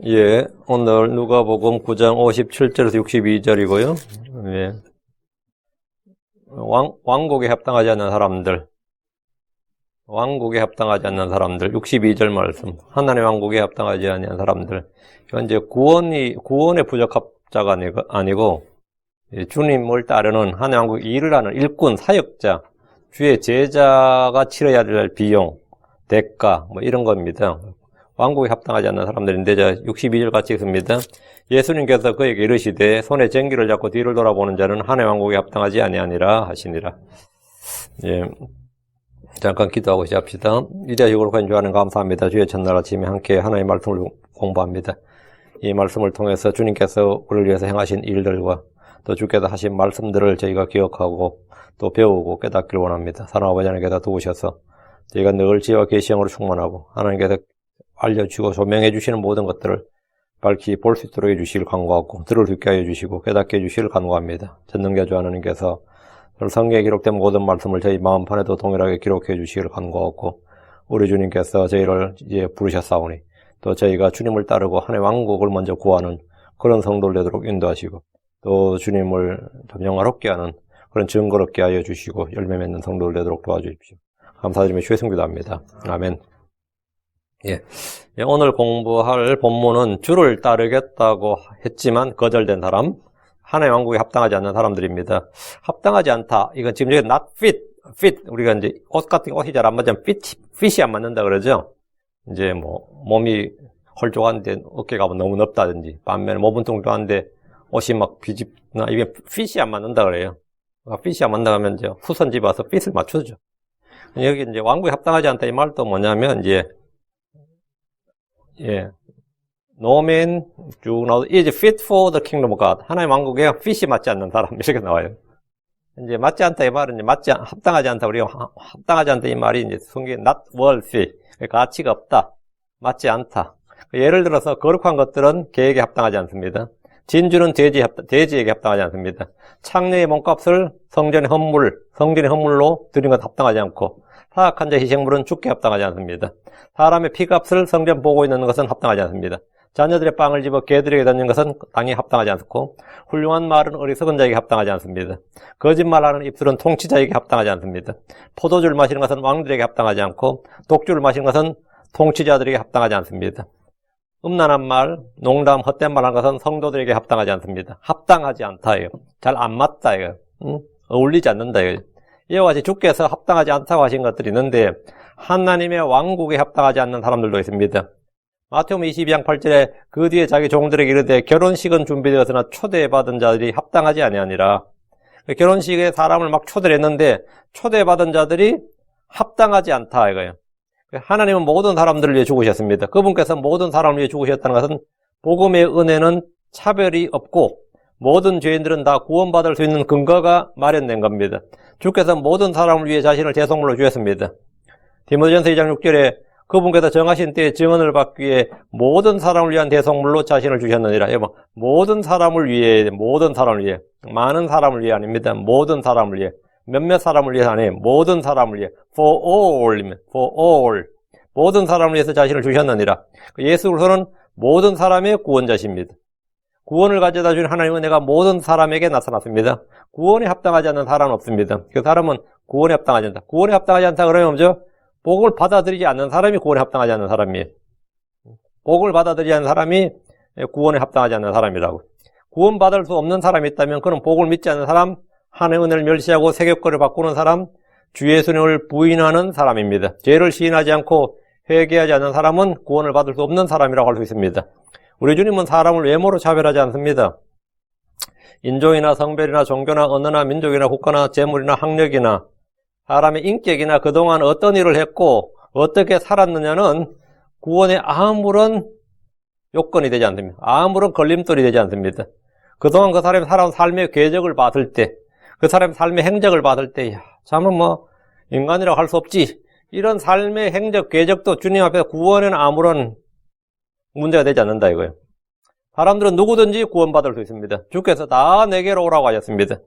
예, 오늘 누가복음 9장 57절에서 62절이고요. 예. 왕국에 합당하지 않는 사람들, 왕국에 합당하지 않는 사람들, 62절 말씀. 하나님의 왕국에 합당하지 않는 사람들. 이건 이제 구원에 부적합자가 아니고, 주님을 따르는 하나님의 왕국 일을 하는 일꾼, 사역자, 주의 제자가 치러야 될 비용, 대가, 뭐 이런 겁니다. 왕국에 합당하지 않는 사람들인데, 자, 62절 같이 읽습니다. 예수님께서 그에게 이르시되 손에 쟁기를 잡고 뒤를 돌아보는 자는 하나님의 왕국에 합당하지 아니하니라 하시니라. 예. 잠깐 기도하고 시작합시다. 위대하시고 거룩하신 주 하나님 감사합니다. 주의 첫날 아침에 함께 하나님의 말씀을 공부합니다. 이 말씀을 통해서 주님께서 우리를 위해서 행하신 일들과 또 주께서 하신 말씀들을 저희가 기억하고 또 배우고 깨닫기를 원합니다. 사랑하는 아버지 하나님께서 도우셔서 저희가 늘 지혜와 계시형으로 충만하고 하나님께서 알려주시고 조명해 주시는 모든 것들을 밝히 볼 수 있도록 해주시길 간구하고 들을 수 있게 하여 주시고 깨닫게 해주시길 간구합니다. 전능자주 하나님께서 성경에 기록된 모든 말씀을 저희 마음판에도 동일하게 기록해 주시길 간구하고 우리 주님께서 저희를 이제 부르셨사오니 또 저희가 주님을 따르고 하나님의 왕국을 먼저 구하는 그런 성도를 되도록 인도하시고 또 주님을 좀 영화롭게 하는 그런 증거롭게 하여 주시고 열매 맺는 성도를 되도록 도와주십시오. 감사드리며 주의 승기도합니다. 아멘. 예. 오늘 공부할 본문은 주를 따르겠다고 했지만 거절된 사람, 하나님의 왕국에 합당하지 않는 사람들입니다. 합당하지 않다. 이건 지금 여기 not fit. 우리가 이제 옷 같은 옷이 잘 안 맞으면 fit이 안 맞는다 그러죠. 이제 뭐 몸이 홀쭉한데 어깨가 너무 넓다든지 반면에 몸은 뚱뚱한데 옷이 막 비집나 이게 fit이 안 맞는다 그래요. fit이 안 맞는다 하면 이제 후선 집어서 fit을 맞추죠. 여기 이제 왕국에 합당하지 않다 이 말도 뭐냐면 이제 예. No man is fit for the kingdom of God. 하나님의 왕국에 fit이 맞지 않는 사람 이렇게 나와요. 이제 맞지 않다 이 말은 이제 합당하지 않다. 우리가 합당하지 않다 이 말이 이제 성경에 not worthy. 가치가 없다. 맞지 않다. 예를 들어서 거룩한 것들은 계획에 합당하지 않습니다. 진주는 돼지에게 합당하지 않습니다. 창녀의 몸값을 성전의 헌물로 드린 것 합당하지 않고 사악한 자 희생물은 죽게 합당하지 않습니다. 사람의 피값을 성전 보고 있는 것은 합당하지 않습니다. 자녀들의 빵을 집어 개들에게 던진 것은 당연히 합당하지 않고 훌륭한 말은 어리석은 자에게 합당하지 않습니다. 거짓말하는 입술은 통치자에게 합당하지 않습니다. 포도주를 마시는 것은 왕들에게 합당하지 않고 독주를 마시는 것은 통치자들에게 합당하지 않습니다. 음란한 말, 농담, 헛된 말 하는 것은 성도들에게 합당하지 않습니다. 합당하지 않다 이거. 잘 안 맞다 이거. 어울리지 않는다 이거. 이와 같이 주께서 합당하지 않다고 하신 것들이 있는데 하나님의 왕국에 합당하지 않는 사람들도 있습니다. 마태복음 22장 8절에 그 뒤에 자기 종들에게 이르되 결혼식은 준비되었으나 초대받은 자들이 합당하지 아니하니라. 결혼식에 사람을 막 초대를 했는데 초대받은 자들이 합당하지 않다 이거예요. 하나님은 모든 사람들을 위해 죽으셨습니다. 그분께서 모든 사람을 위해 죽으셨다는 것은 복음의 은혜는 차별이 없고 모든 죄인들은 다 구원받을 수 있는 근거가 마련된 겁니다. 주께서 모든 사람을 위해 자신을 대속물로 주셨습니다. 디모데전서 2장 6절에 그분께서 정하신 때에 증언을 받기 위해 모든 사람을 위한 대속물로 자신을 주셨느니라. 모든 사람을 위해, 많은 사람을 위해 아닙니다. 모든 사람을 위해. 몇몇 사람을 위해서 아니에요. 모든 사람을 위해. for all. 모든 사람을 위해서 자신을 주셨느니라. 예수 그리스도는 모든 사람의 구원자십니다. 구원을 가져다 준 하나님의 은혜가 모든 사람에게 나타났습니다. 구원에 합당하지 않는 사람은 없습니다. 그 사람은 구원에 합당하지 않다. 구원에 합당하지 않다 그러면 뭐죠? 복음을 받아들이지 않는 사람이 구원에 합당하지 않는 사람이에요. 복음을 받아들이지 않는 사람이 구원에 합당하지 않는 사람이라고. 구원받을 수 없는 사람이 있다면 그는 복음을 믿지 않는 사람, 하나님의 은혜를 멸시하고 세격거를 바꾸는 사람, 주 예수님을 부인하는 사람입니다. 죄를 시인하지 않고 회개하지 않는 사람은 구원을 받을 수 없는 사람이라고 할 수 있습니다. 우리 주님은 사람을 외모로 차별하지 않습니다. 인종이나 성별이나 종교나 언어나 민족이나 국가나 재물이나 학력이나 사람의 인격이나 그동안 어떤 일을 했고 어떻게 살았느냐는 구원에 아무런 요건이 되지 않습니다. 아무런 걸림돌이 되지 않습니다. 그동안 그 사람이 살아온 삶의 궤적을 봤을 때, 그 사람의 삶의 행적을 봤을 때, 참은 인간이라고 할 수 없지. 이런 삶의 행적, 궤적도 주님 앞에서 구원에는 아무런 문제가 되지 않는다 이거예요. 사람들은 누구든지 구원받을 수 있습니다. 주께서 다 내게로 오라고 하셨습니다.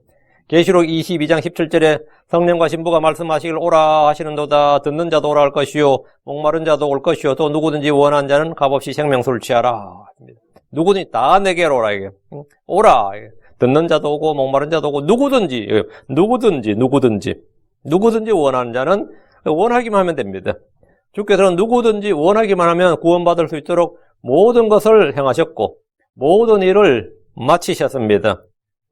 계시록 22장 17절에 성령과 신부가 말씀하시길 오라 하시는도다. 듣는 자도 오라 할 것이요 목마른 자도 올 것이요 또 누구든지 원하는 자는 값없이 생명수를 취하라. 누구든지 다 내게로 오라. 이게 오라. 듣는 자도 오고 목마른 자도 오고 누구든지 원하는 자는 원하기만 하면 됩니다. 주께서는 누구든지 원하기만 하면 구원받을 수 있도록 모든 것을 행하셨고 모든 일을 마치셨습니다.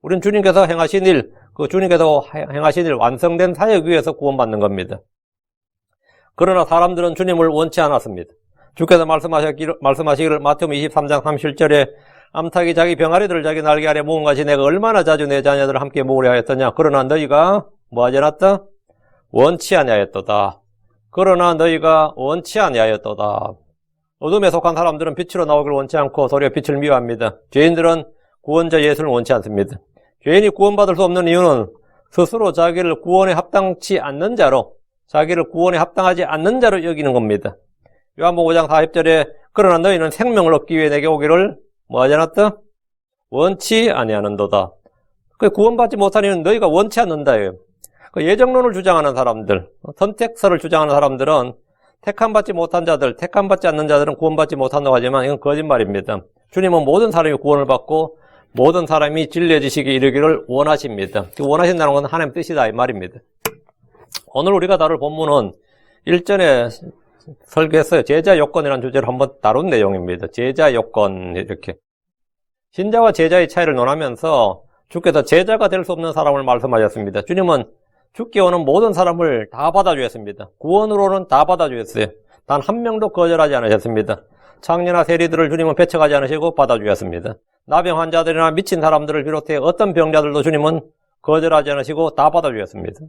우린 주님께서 행하신 일, 주님께서 행하신 일 완성된 사역 위에서 구원받는 겁니다. 그러나 사람들은 주님을 원치 않았습니다. 주께서 말씀하시기를 마태복음 23장 37절에 암탉이 자기 병아리들을 자기 날개 아래 모은 것이 내가 얼마나 자주 내 자녀들을 함께 모으려 하였더냐. 그러나 너희가 뭐하지 않았다? 원치 아니하였도다. 그러나 너희가 원치 아니하였도다. 어둠에 속한 사람들은 빛으로 나오기를 원치 않고 도리어 빛을 미워합니다. 죄인들은 구원자 예수를 원치 않습니다. 죄인이 구원받을 수 없는 이유는 스스로 자기를 구원에 합당치 않는 자로, 자기를 구원에 합당하지 않는 자로 여기는 겁니다. 요한복음 5장 40절에 그러나 너희는 생명을 얻기 위해 내게 오기를 뭐하지 않았다? 원치 아니하는도다. 구원받지 못한 이유는 너희가 원치 않는다예요. 예정론을 주장하는 사람들, 선택설을 주장하는 사람들은 택함받지 못한 자들, 택함받지 않는 자들은 구원받지 못한다고 하지만 이건 거짓말입니다. 주님은 모든 사람이 구원을 받고 모든 사람이 진리의 지식에 이르기를 원하십니다. 원하신다는 건 하나님 뜻이다 이 말입니다. 오늘 우리가 다룰 본문은 일전에 설계했어요. 제자 요건이라는 주제를 한번 다룬 내용입니다. 제자 요건 이렇게. 신자와 제자의 차이를 논하면서 주께서 제자가 될 수 없는 사람을 말씀하셨습니다. 주님은 주께 오는 모든 사람을 다 받아주셨습니다. 구원으로는 다 받아주셨어요. 단 한 명도 거절하지 않으셨습니다. 창녀나 세리들을 주님은 배척하지 않으시고 받아주셨습니다. 나병 환자들이나 미친 사람들을 비롯해 어떤 병자들도 주님은 거절하지 않으시고 다 받아주셨습니다.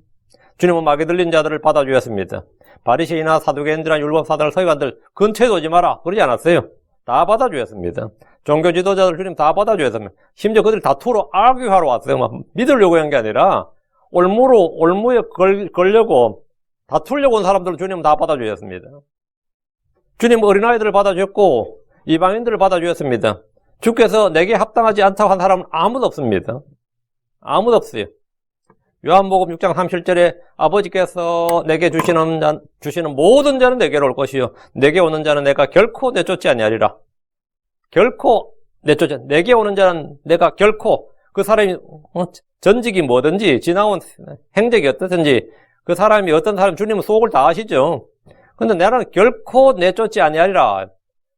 주님은 마귀 들린 자들을 받아주셨습니다. 바리새인이나 사두개인들이나 율법사들, 서기관들 근처에 오지 마라 그러지 않았어요. 다 받아주셨습니다. 종교 지도자들 주님 다 받아주셨습니다. 심지어 그들이 다투러 아귀하러 왔어요. 막 믿으려고 한 게 아니라 올무에 걸려고 다투려고 온 사람들을 주님은 다 받아주셨습니다. 주님 어린아이들을 받아주셨고 이방인들을 받아주셨습니다. 주께서 내게 합당하지 않다고 한 사람은 아무도 없습니다. 아무도 없어요. 요한복음 6장 37절에 아버지께서 내게 주시는 모든 자는 내게로 올 것이요 내게 오는 자는 내가 결코 내쫓지 아니하리라. 결코 내쫓지 내게 오는 자는 내가 결코 그 사람이 전직이 뭐든지 지나온 행적이 어떻든지 그 사람이 어떤 사람 주님은 속을 다 아시죠. 근데 나는 결코 내쫓지 아니하리라.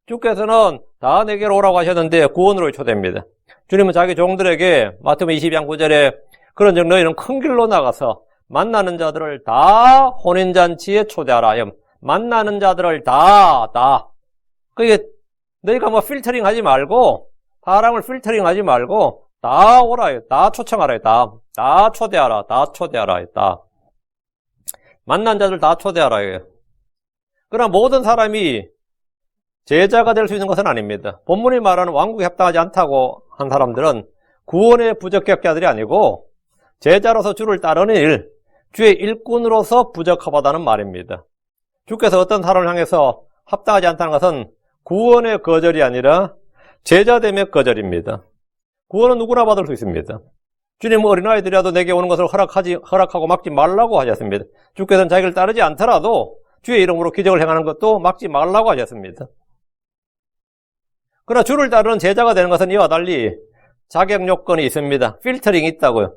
주께서는 다 내게로 오라고 하셨는데 구원으로 초대입니다. 주님은 자기 종들에게 마태복음 22장 9절에 그런즉 너희는 큰 길로 나가서 만나는 자들을 다 혼인잔치에 초대하라. 만나는 자들을 다. 그게 너희가 뭐 필터링 하지 말고 사람을 필터링 하지 말고 다 오라. 다 초청하라. 다 초대하라. 다 초대하라. 다. 만난 자들 다 초대하라. 그러나 모든 사람이 제자가 될 수 있는 것은 아닙니다. 본문이 말하는 왕국에 합당하지 않다고 한 사람들은 구원의 부적격자들이 아니고 제자로서 주를 따르는 일, 주의 일꾼으로서 부적합하다는 말입니다. 주께서 어떤 사람을 향해서 합당하지 않다는 것은 구원의 거절이 아니라 제자됨의 거절입니다. 구원은 누구나 받을 수 있습니다. 주님은 어린아이들이라도 내게 오는 것을 허락하고 막지 말라고 하셨습니다. 주께서는 자기를 따르지 않더라도 주의 이름으로 기적을 행하는 것도 막지 말라고 하셨습니다. 그러나 주를 따르는 제자가 되는 것은 이와 달리 자격 요건이 있습니다. 필터링이 있다고요.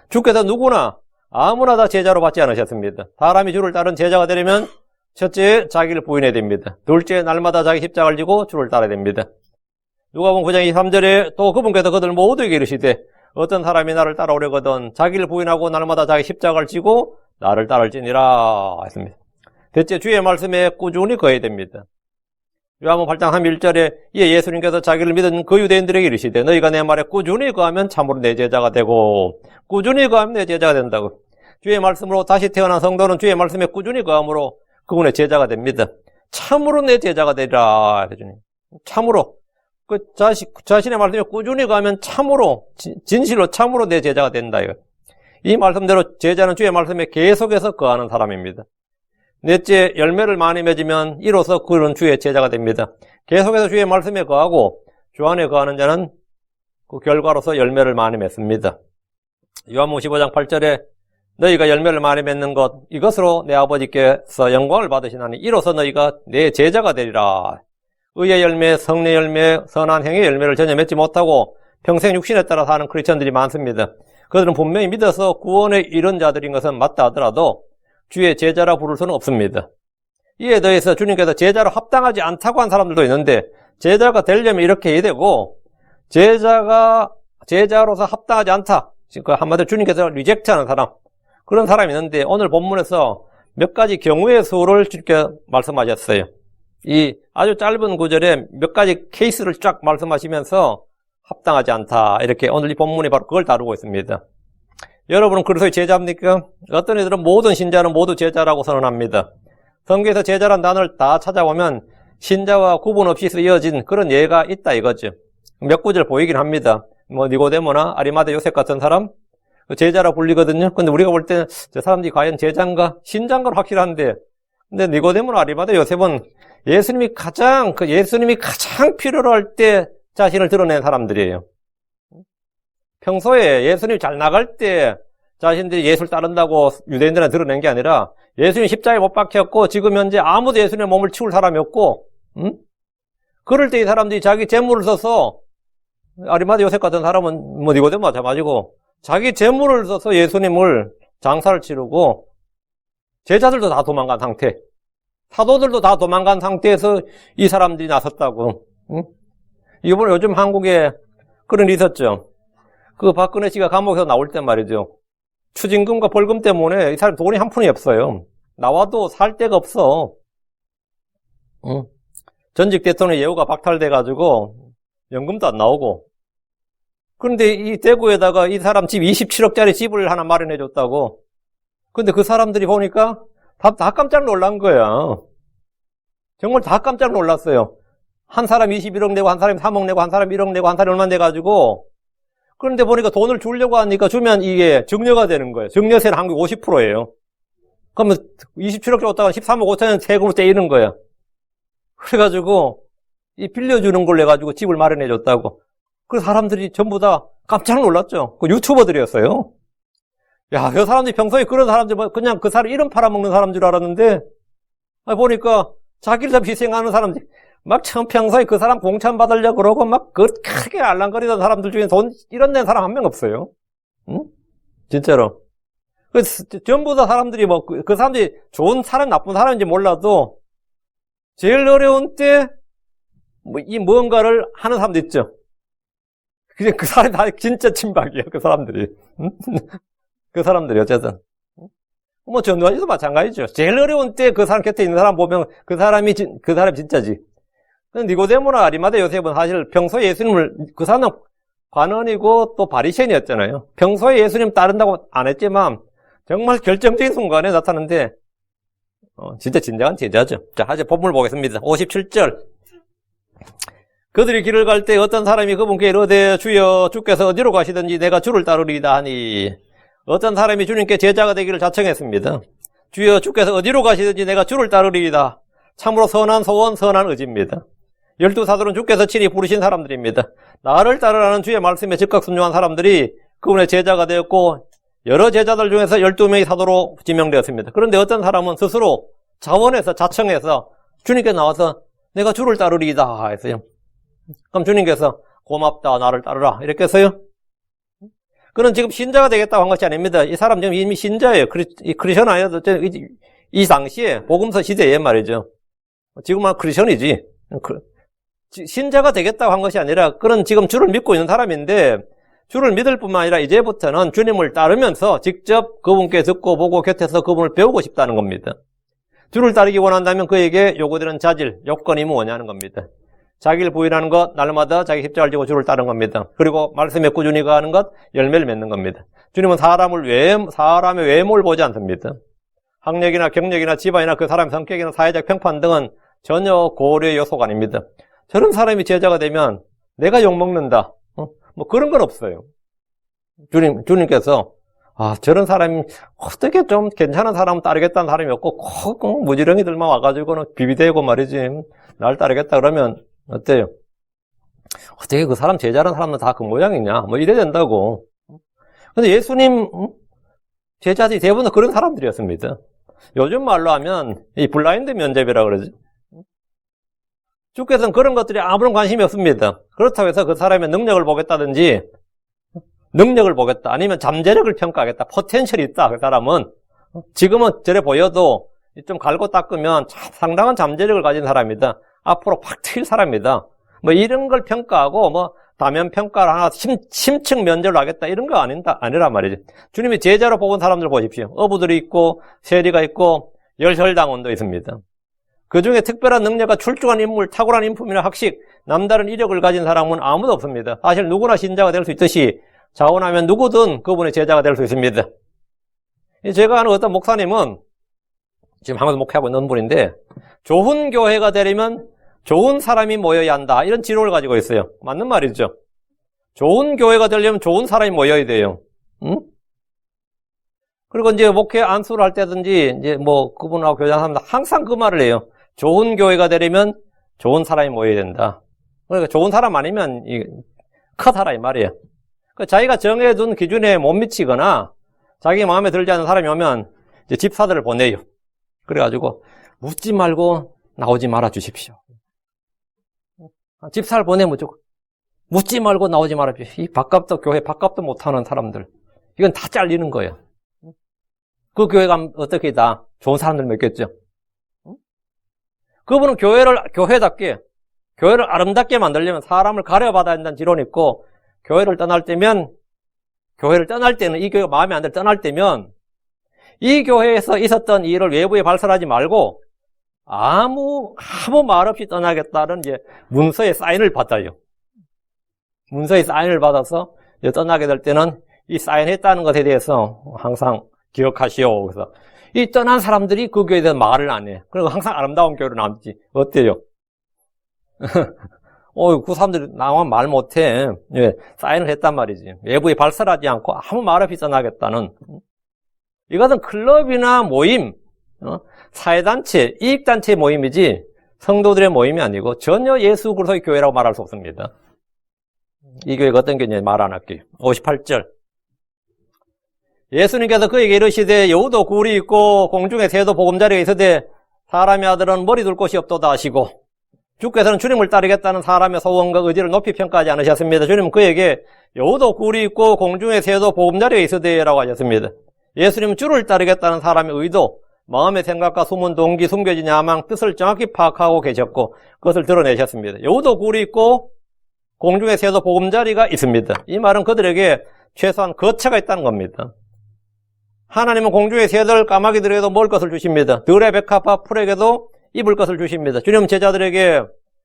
주께서 누구나 아무나 다 제자로 받지 않으셨습니다. 사람이 주를 따르는 제자가 되려면 첫째 자기를 부인해야 됩니다. 둘째 날마다 자기 십자가를 지고 주를 따라야 됩니다. 누가복음 9장 23절에 또 그분께서 그들 모두에게 이르시되 어떤 사람이 나를 따라오려거든 자기를 부인하고 날마다 자기 십자가를 지고 나를 따를지니라 했습니다. 대체 주의 말씀에 꾸준히 거해야 됩니다. 요한복음 8장 31절에 이에 예수님께서 자기를 믿은 그 유대인들에게 이르시되 너희가 내 말에 꾸준히 거하면 참으로 내 제자가 되고 꾸준히 거하면 내 제자가 된다고. 주의 말씀으로 다시 태어난 성도는 주의 말씀에 꾸준히 거함으로 그분의 제자가 됩니다. 참으로 내 제자가 되리라. 참으로 그 자신의 말씀에 꾸준히 거하면 참으로 진실로 참으로 내 제자가 된다. 이 말씀대로 제자는 주의 말씀에 계속해서 거하는 사람입니다. 넷째, 열매를 많이 맺으면 이로써 그는 주의 제자가 됩니다. 계속해서 주의 말씀에 거하고 주 안에 거하는 자는 그 결과로서 열매를 많이 맺습니다. 요한복음 15장 8절에 너희가 열매를 많이 맺는 것 이것으로 내 아버지께서 영광을 받으시나니 이로써 너희가 내 제자가 되리라. 의의 열매, 성례 열매, 선한 행의 열매를 전혀 맺지 못하고 평생 육신에 따라 사는 크리스천들이 많습니다. 그들은 분명히 믿어서 구원에 이른 자들인 것은 맞다 하더라도 주의 제자라 부를 수는 없습니다. 이에 더해서 주님께서 제자로 합당하지 않다고 한 사람들도 있는데 제자가 되려면 이렇게 해야 되고 제자로서 합당하지 않다. 그 한마디로 주님께서 리젝트하는 사람 그런 사람이 있는데 오늘 본문에서 몇 가지 경우의 수를 주님께 말씀하셨어요. 이 아주 짧은 구절에 몇 가지 케이스를 쫙 말씀하시면서 합당하지 않다. 이렇게 오늘 이 본문이 바로 그걸 다루고 있습니다. 여러분은 그리스도의 제자입니까? 어떤 이들은 모든 신자는 모두 제자라고 선언합니다. 성경에서 제자란 단어를 다 찾아보면 신자와 구분 없이 쓰여진 그런 예가 있다 이거죠. 몇 구절 보이긴 합니다. 뭐 니고데모나 아리마대 요셉 같은 사람 제자라 불리거든요. 근데 우리가 볼 때는 저 사람들이 과연 제자인가 신자인가는 확실한데 근데 니고데모나 아리마대 요셉은 예수님이 가장 필요로 할 때 자신을 드러낸 사람들이에요. 평소에 예수님이 잘 나갈 때 자신들이 예수를 따른다고 유대인들한테 드러낸 게 아니라 예수님이 십자가에 못 박혔고 지금 현재 아무도 예수님의 몸을 치울 사람이 없고 그럴 때 이 사람들이 자기 재물을 써서 아리마대 요셉 같은 사람은 뭐 니고데모 마찬가지고 자기 재물을 써서 예수님을 장사를 치르고 제자들도 다 도망간 상태 사도들도 다 도망간 상태에서 이 사람들이 나섰다고. 이번에 요즘 한국에 그런 일이 있었죠. 그 박근혜 씨가 감옥에서 나올 때 말이죠. 추징금과 벌금 때문에 이 사람 돈이 한 푼이 없어요. 나와도 살 데가 없어. 전직 대통령 예우가 박탈돼가지고 연금도 안 나오고. 그런데 이 대구에다가 이 사람 집 27억짜리 집을 하나 마련해줬다고. 근데 그 사람들이 보니까 다 깜짝 놀란 거야. 정말 다 깜짝 놀랐어요. 한 사람 21억 내고 한 사람이 3억 내고 한 사람 1억 내고 한 사람이 얼마 내가지고 그런데 보니까 돈을 주려고 하니까 주면 이게 증여가 되는 거예요. 증여세는 한국 50%예요. 그러면 27억 줬다가 13억 5천원 세금을 떼이는 거예요. 그래가지고 이 빌려주는 걸로 해가지고 집을 마련해 줬다고. 그 사람들이 전부 다 깜짝 놀랐죠. 그 유튜버들이었어요. 야, 그 사람들이 평소에 그런 사람들 그냥 그 사람 이름 팔아먹는 사람 줄 알았는데 보니까 자기를 다 희생하는 사람들 막 참 평소에 그 사람 공천 받으려고 그러고 막 그 크게 알랑거리던 사람들 중에 돈 이런 낸 사람 한 명 없어요. 응? 진짜로. 전부 다 사람들이 뭐 그 사람들이 좋은 사람 나쁜 사람인지 몰라도 제일 어려운 때 이 무언가를 하는 사람도 있죠. 그냥 그 사람이 다 진짜 친박이에요. 그 사람들이. 그 사람들이 어쨌든. 뭐 전두환 씨도 마찬가지죠. 제일 어려운 때 그 사람 곁에 있는 사람 보면 그 사람이 진짜지. 니고데모나 아리마대 요셉은 사실 평소에 예수님을 그 사람은 관원이고 또 바리새인이었잖아요. 평소에 예수님 따른다고 안 했지만 정말 결정적인 순간에 나타났는데 진짜 진정한 제자죠. 자, 이제 본문을 보겠습니다. 57절. 그들이 길을 갈 때 어떤 사람이 그분께 이르되 주여 주께서 어디로 가시든지 내가 주를 따르리이다 하니 어떤 사람이 주님께 제자가 되기를 자청했습니다. 주여 주께서 어디로 가시든지 내가 주를 따르리이다. 참으로 선한 소원 선한 의지입니다. 12사도는 주께서 친히 부르신 사람들입니다. 나를 따르라는 주의 말씀에 즉각 순종한 사람들이 그분의 제자가 되었고 여러 제자들 중에서 12명이 사도로 지명되었습니다. 그런데 어떤 사람은 스스로 자원해서 자청해서 주님께 나와서 내가 주를 따르리이다 했어요. 그럼 주님께서 고맙다 나를 따르라 이렇게 했어요. 그는 지금 신자가 되겠다고 한 것이 아닙니다. 이 사람 지금 이미 신자예요. 크리스천 아니어도 이 당시에 복음서 시대에 말이죠. 지금은 크리스천이지. 신자가 되겠다고 한 것이 아니라 그는 지금 주를 믿고 있는 사람인데 주를 믿을 뿐만 아니라 이제부터는 주님을 따르면서 직접 그분께 듣고 보고 곁에서 그분을 배우고 싶다는 겁니다. 주를 따르기 원한다면 그에게 요구되는 자질, 요건이 뭐냐는 겁니다. 자기를 부인하는 것, 날마다 자기 십자가를 지고 주를 따르는 겁니다. 그리고 말씀에 꾸준히 가는 것, 열매를 맺는 겁니다. 주님은 사람의 외모를 보지 않습니다. 학력이나 경력이나 집안이나 그 사람의 성격이나 사회적 평판 등은 전혀 고려의 요소가 아닙니다. 저런 사람이 제자가 되면 내가 욕먹는다. 뭐 그런 건 없어요. 주님께서 저런 사람이 어떻게 좀 괜찮은 사람 따르겠다는 사람이 없고 꼭 무지렁이들만 와가지고는 비비대고 말이지 날 따르겠다 그러면 어때요? 어떻게 그 사람 제자라는 사람은 다 그 모양이냐? 뭐 이래야 된다고. 근데 예수님 제자들이 대부분 그런 사람들이었습니다. 요즘 말로 하면 이 블라인드 면접이라고 그러죠. 주께서는 그런 것들이 아무런 관심이 없습니다. 그렇다고 해서 그 사람의 능력을 보겠다든지 능력을 보겠다 아니면 잠재력을 평가하겠다, 포텐셜이 있다. 그 사람은 지금은 저래 보여도 좀 갈고 닦으면 상당한 잠재력을 가진 사람이다, 앞으로 팍 튈 사람이다, 뭐 이런 걸 평가하고 뭐 다면 평가를 하나 심층 면접을 하겠다 이런 거 아니란 말이죠. 주님이 제자로 뽑은 사람들 보십시오. 어부들이 있고 세리가 있고 열혈당원도 있습니다. 그 중에 특별한 능력과 출중한 인물, 탁월한 인품이나 학식, 남다른 이력을 가진 사람은 아무도 없습니다. 사실 누구나 신자가 될 수 있듯이 자원하면 누구든 그분의 제자가 될 수 있습니다. 제가 아는 어떤 목사님은 지금 한국에서 목회하고 있는 분인데 좋은 교회가 되려면 좋은 사람이 모여야 한다 이런 지론을 가지고 있어요. 맞는 말이죠. 좋은 교회가 되려면 좋은 사람이 모여야 돼요. 응? 그리고 이제 목회 안수를 할 때든지 이제 뭐 그분하고 교장하면 항상 그 말을 해요. 좋은 교회가 되려면 좋은 사람이 모여야 된다. 그러니까 좋은 사람 아니면 컷하라 이 말이에요. 그러니까 자기가 정해둔 기준에 못 미치거나 자기 마음에 들지 않는 사람이 오면 이제 집사들을 보내요. 그래가지고 묻지 말고 나오지 말아 주십시오. 집사를 보내면 무조건 묻지 말고 나오지 말아 주십시오. 이 밥값도 교회 밥값도 못하는 사람들 이건 다 잘리는 거예요. 그 교회가 어떻게 다 좋은 사람들 맺겠죠. 그분은 교회답게 교회를 아름답게 만들려면 사람을 가려받아야 한다는 지론이 있고, 교회를 떠날 때는 이 교회가 마음에 안 들어 떠날 때면 이 교회에서 있었던 일을 외부에 발설하지 말고 아무 말 없이 떠나겠다는 이제 문서의 사인을 받아요. 문서의 사인을 받아서 떠나게 될 때는 이 사인했다는 것에 대해서 항상 기억하시오. 그래서 이 떠난 사람들이 그 교회에 대해서 말을 안 해. 그리고 항상 아름다운 교회로 남지. 어때요? 그 사람들이 나만 말 못해. 예, 사인을 했단 말이지. 외부에 발설하지 않고 아무 말 없이 떠나겠다는. 이것은 클럽이나 모임, 사회단체, 이익단체 모임이지 성도들의 모임이 아니고 전혀 예수 그리스도의 교회라고 말할 수 없습니다. 이 교회가 어떤 교회인지 말 안 할게요. 58절. 예수님께서 그에게 이르시되 여우도 굴이 있고 공중에 새도 보금자리가 있으되 사람의 아들은 머리 둘 곳이 없도다 하시고, 주께서는 주님을 따르겠다는 사람의 소원과 의지를 높이 평가하지 않으셨습니다. 주님은 그에게 여우도 굴이 있고 공중에 새도 보금자리가 있으되 라고 하셨습니다. 예수님은 주를 따르겠다는 사람의 의도, 마음의 생각과 숨은 동기, 숨겨진 야망, 뜻을 정확히 파악하고 계셨고 그것을 드러내셨습니다. 여우도 굴이 있고 공중에 새도 보금자리가 있습니다. 이 말은 그들에게 최소한 거처가 있다는 겁니다. 하나님은 공중의 새들, 까마귀들에게도 먹을 것을 주십니다. 들의 백합화 풀에게도 입을 것을 주십니다. 주님은 제자들에게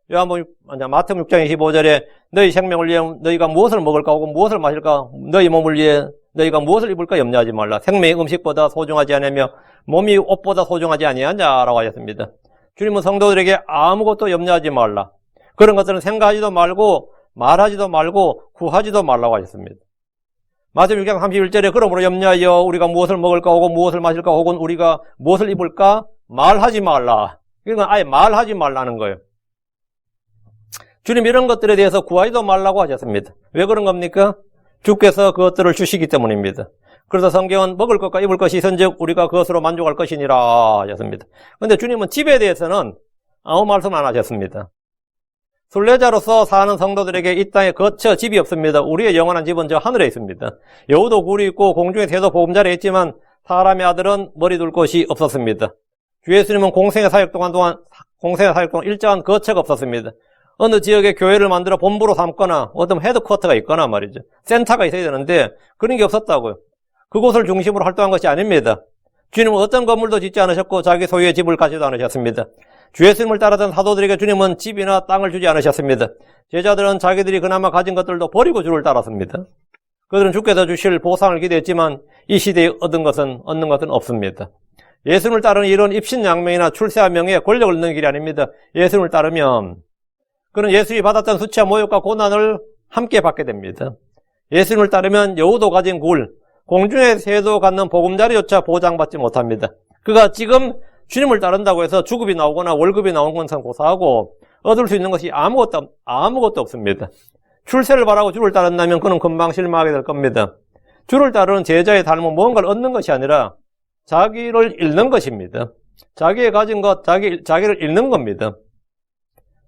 마태복음 6장 25절에 너희 생명을 위해 너희가 무엇을 먹을까 혹은 무엇을 마실까, 너희 몸을 위해 너희가 무엇을 입을까 염려하지 말라. 생명이 음식보다 소중하지 않으며 몸이 옷보다 소중하지 아니하냐라고 하셨습니다. 주님은 성도들에게 아무것도 염려하지 말라, 그런 것들은 생각하지도 말고 말하지도 말고 구하지도 말라고 하셨습니다. 마태복음 6장 31절에 그러므로 염려하여 우리가 무엇을 먹을까 혹은 무엇을 마실까 혹은 우리가 무엇을 입을까 말하지 말라. 이건 아예 말하지 말라는 거예요. 주님 이런 것들에 대해서 구하지도 말라고 하셨습니다. 왜 그런 겁니까? 주께서 그것들을 주시기 때문입니다. 그래서 성경은 먹을 것과 입을 것이 있은즉 우리가 그것으로 만족할 것이니라 하셨습니다. 그런데 주님은 집에 대해서는 아무 말씀 안 하셨습니다. 순례자로서 사는 성도들에게 이 땅에 거처, 집이 없습니다. 우리의 영원한 집은 저 하늘에 있습니다. 여우도 굴이 있고 공중에 새도 보금자리에 있지만 사람의 아들은 머리 둘 곳이 없었습니다. 주 예수님은 공생의 사역 동안 일정한 거처가 없었습니다. 어느 지역에 교회를 만들어 본부로 삼거나 어떤 헤드쿼터가 있거나 말이죠. 센터가 있어야 되는데 그런 게 없었다고요. 그곳을 중심으로 활동한 것이 아닙니다. 주님은 어떤 건물도 짓지 않으셨고 자기 소유의 집을 가지도 않으셨습니다. 주 예수님을 따르던 사도들에게 주님은 집이나 땅을 주지 않으셨습니다. 제자들은 자기들이 그나마 가진 것들도 버리고 주를 따랐습니다. 그들은 주께서 주실 보상을 기대했지만 이 시대에 얻는 것은 없습니다. 예수님을 따르는 일은 입신양명이나 출세와 명예, 권력을 얻는 길이 아닙니다. 예수님을 따르면 그는 예수님이 받았던 수치와 모욕과 고난을 함께 받게 됩니다. 예수님을 따르면 여우도 가진 굴, 공중의 새도 갖는 보금자리조차 보장받지 못합니다. 그가 지금 주님을 따른다고 해서 주급이 나오거나 월급이 나오는 것은 고사하고 얻을 수 있는 것이 아무것도 없습니다. 출세를 바라고 주를 따른다면 그는 금방 실망하게 될 겁니다. 주를 따르는 제자의 삶은 무언가를 얻는 것이 아니라 자기를 잃는 것입니다. 자기의 가진 것, 자기를 잃는 겁니다.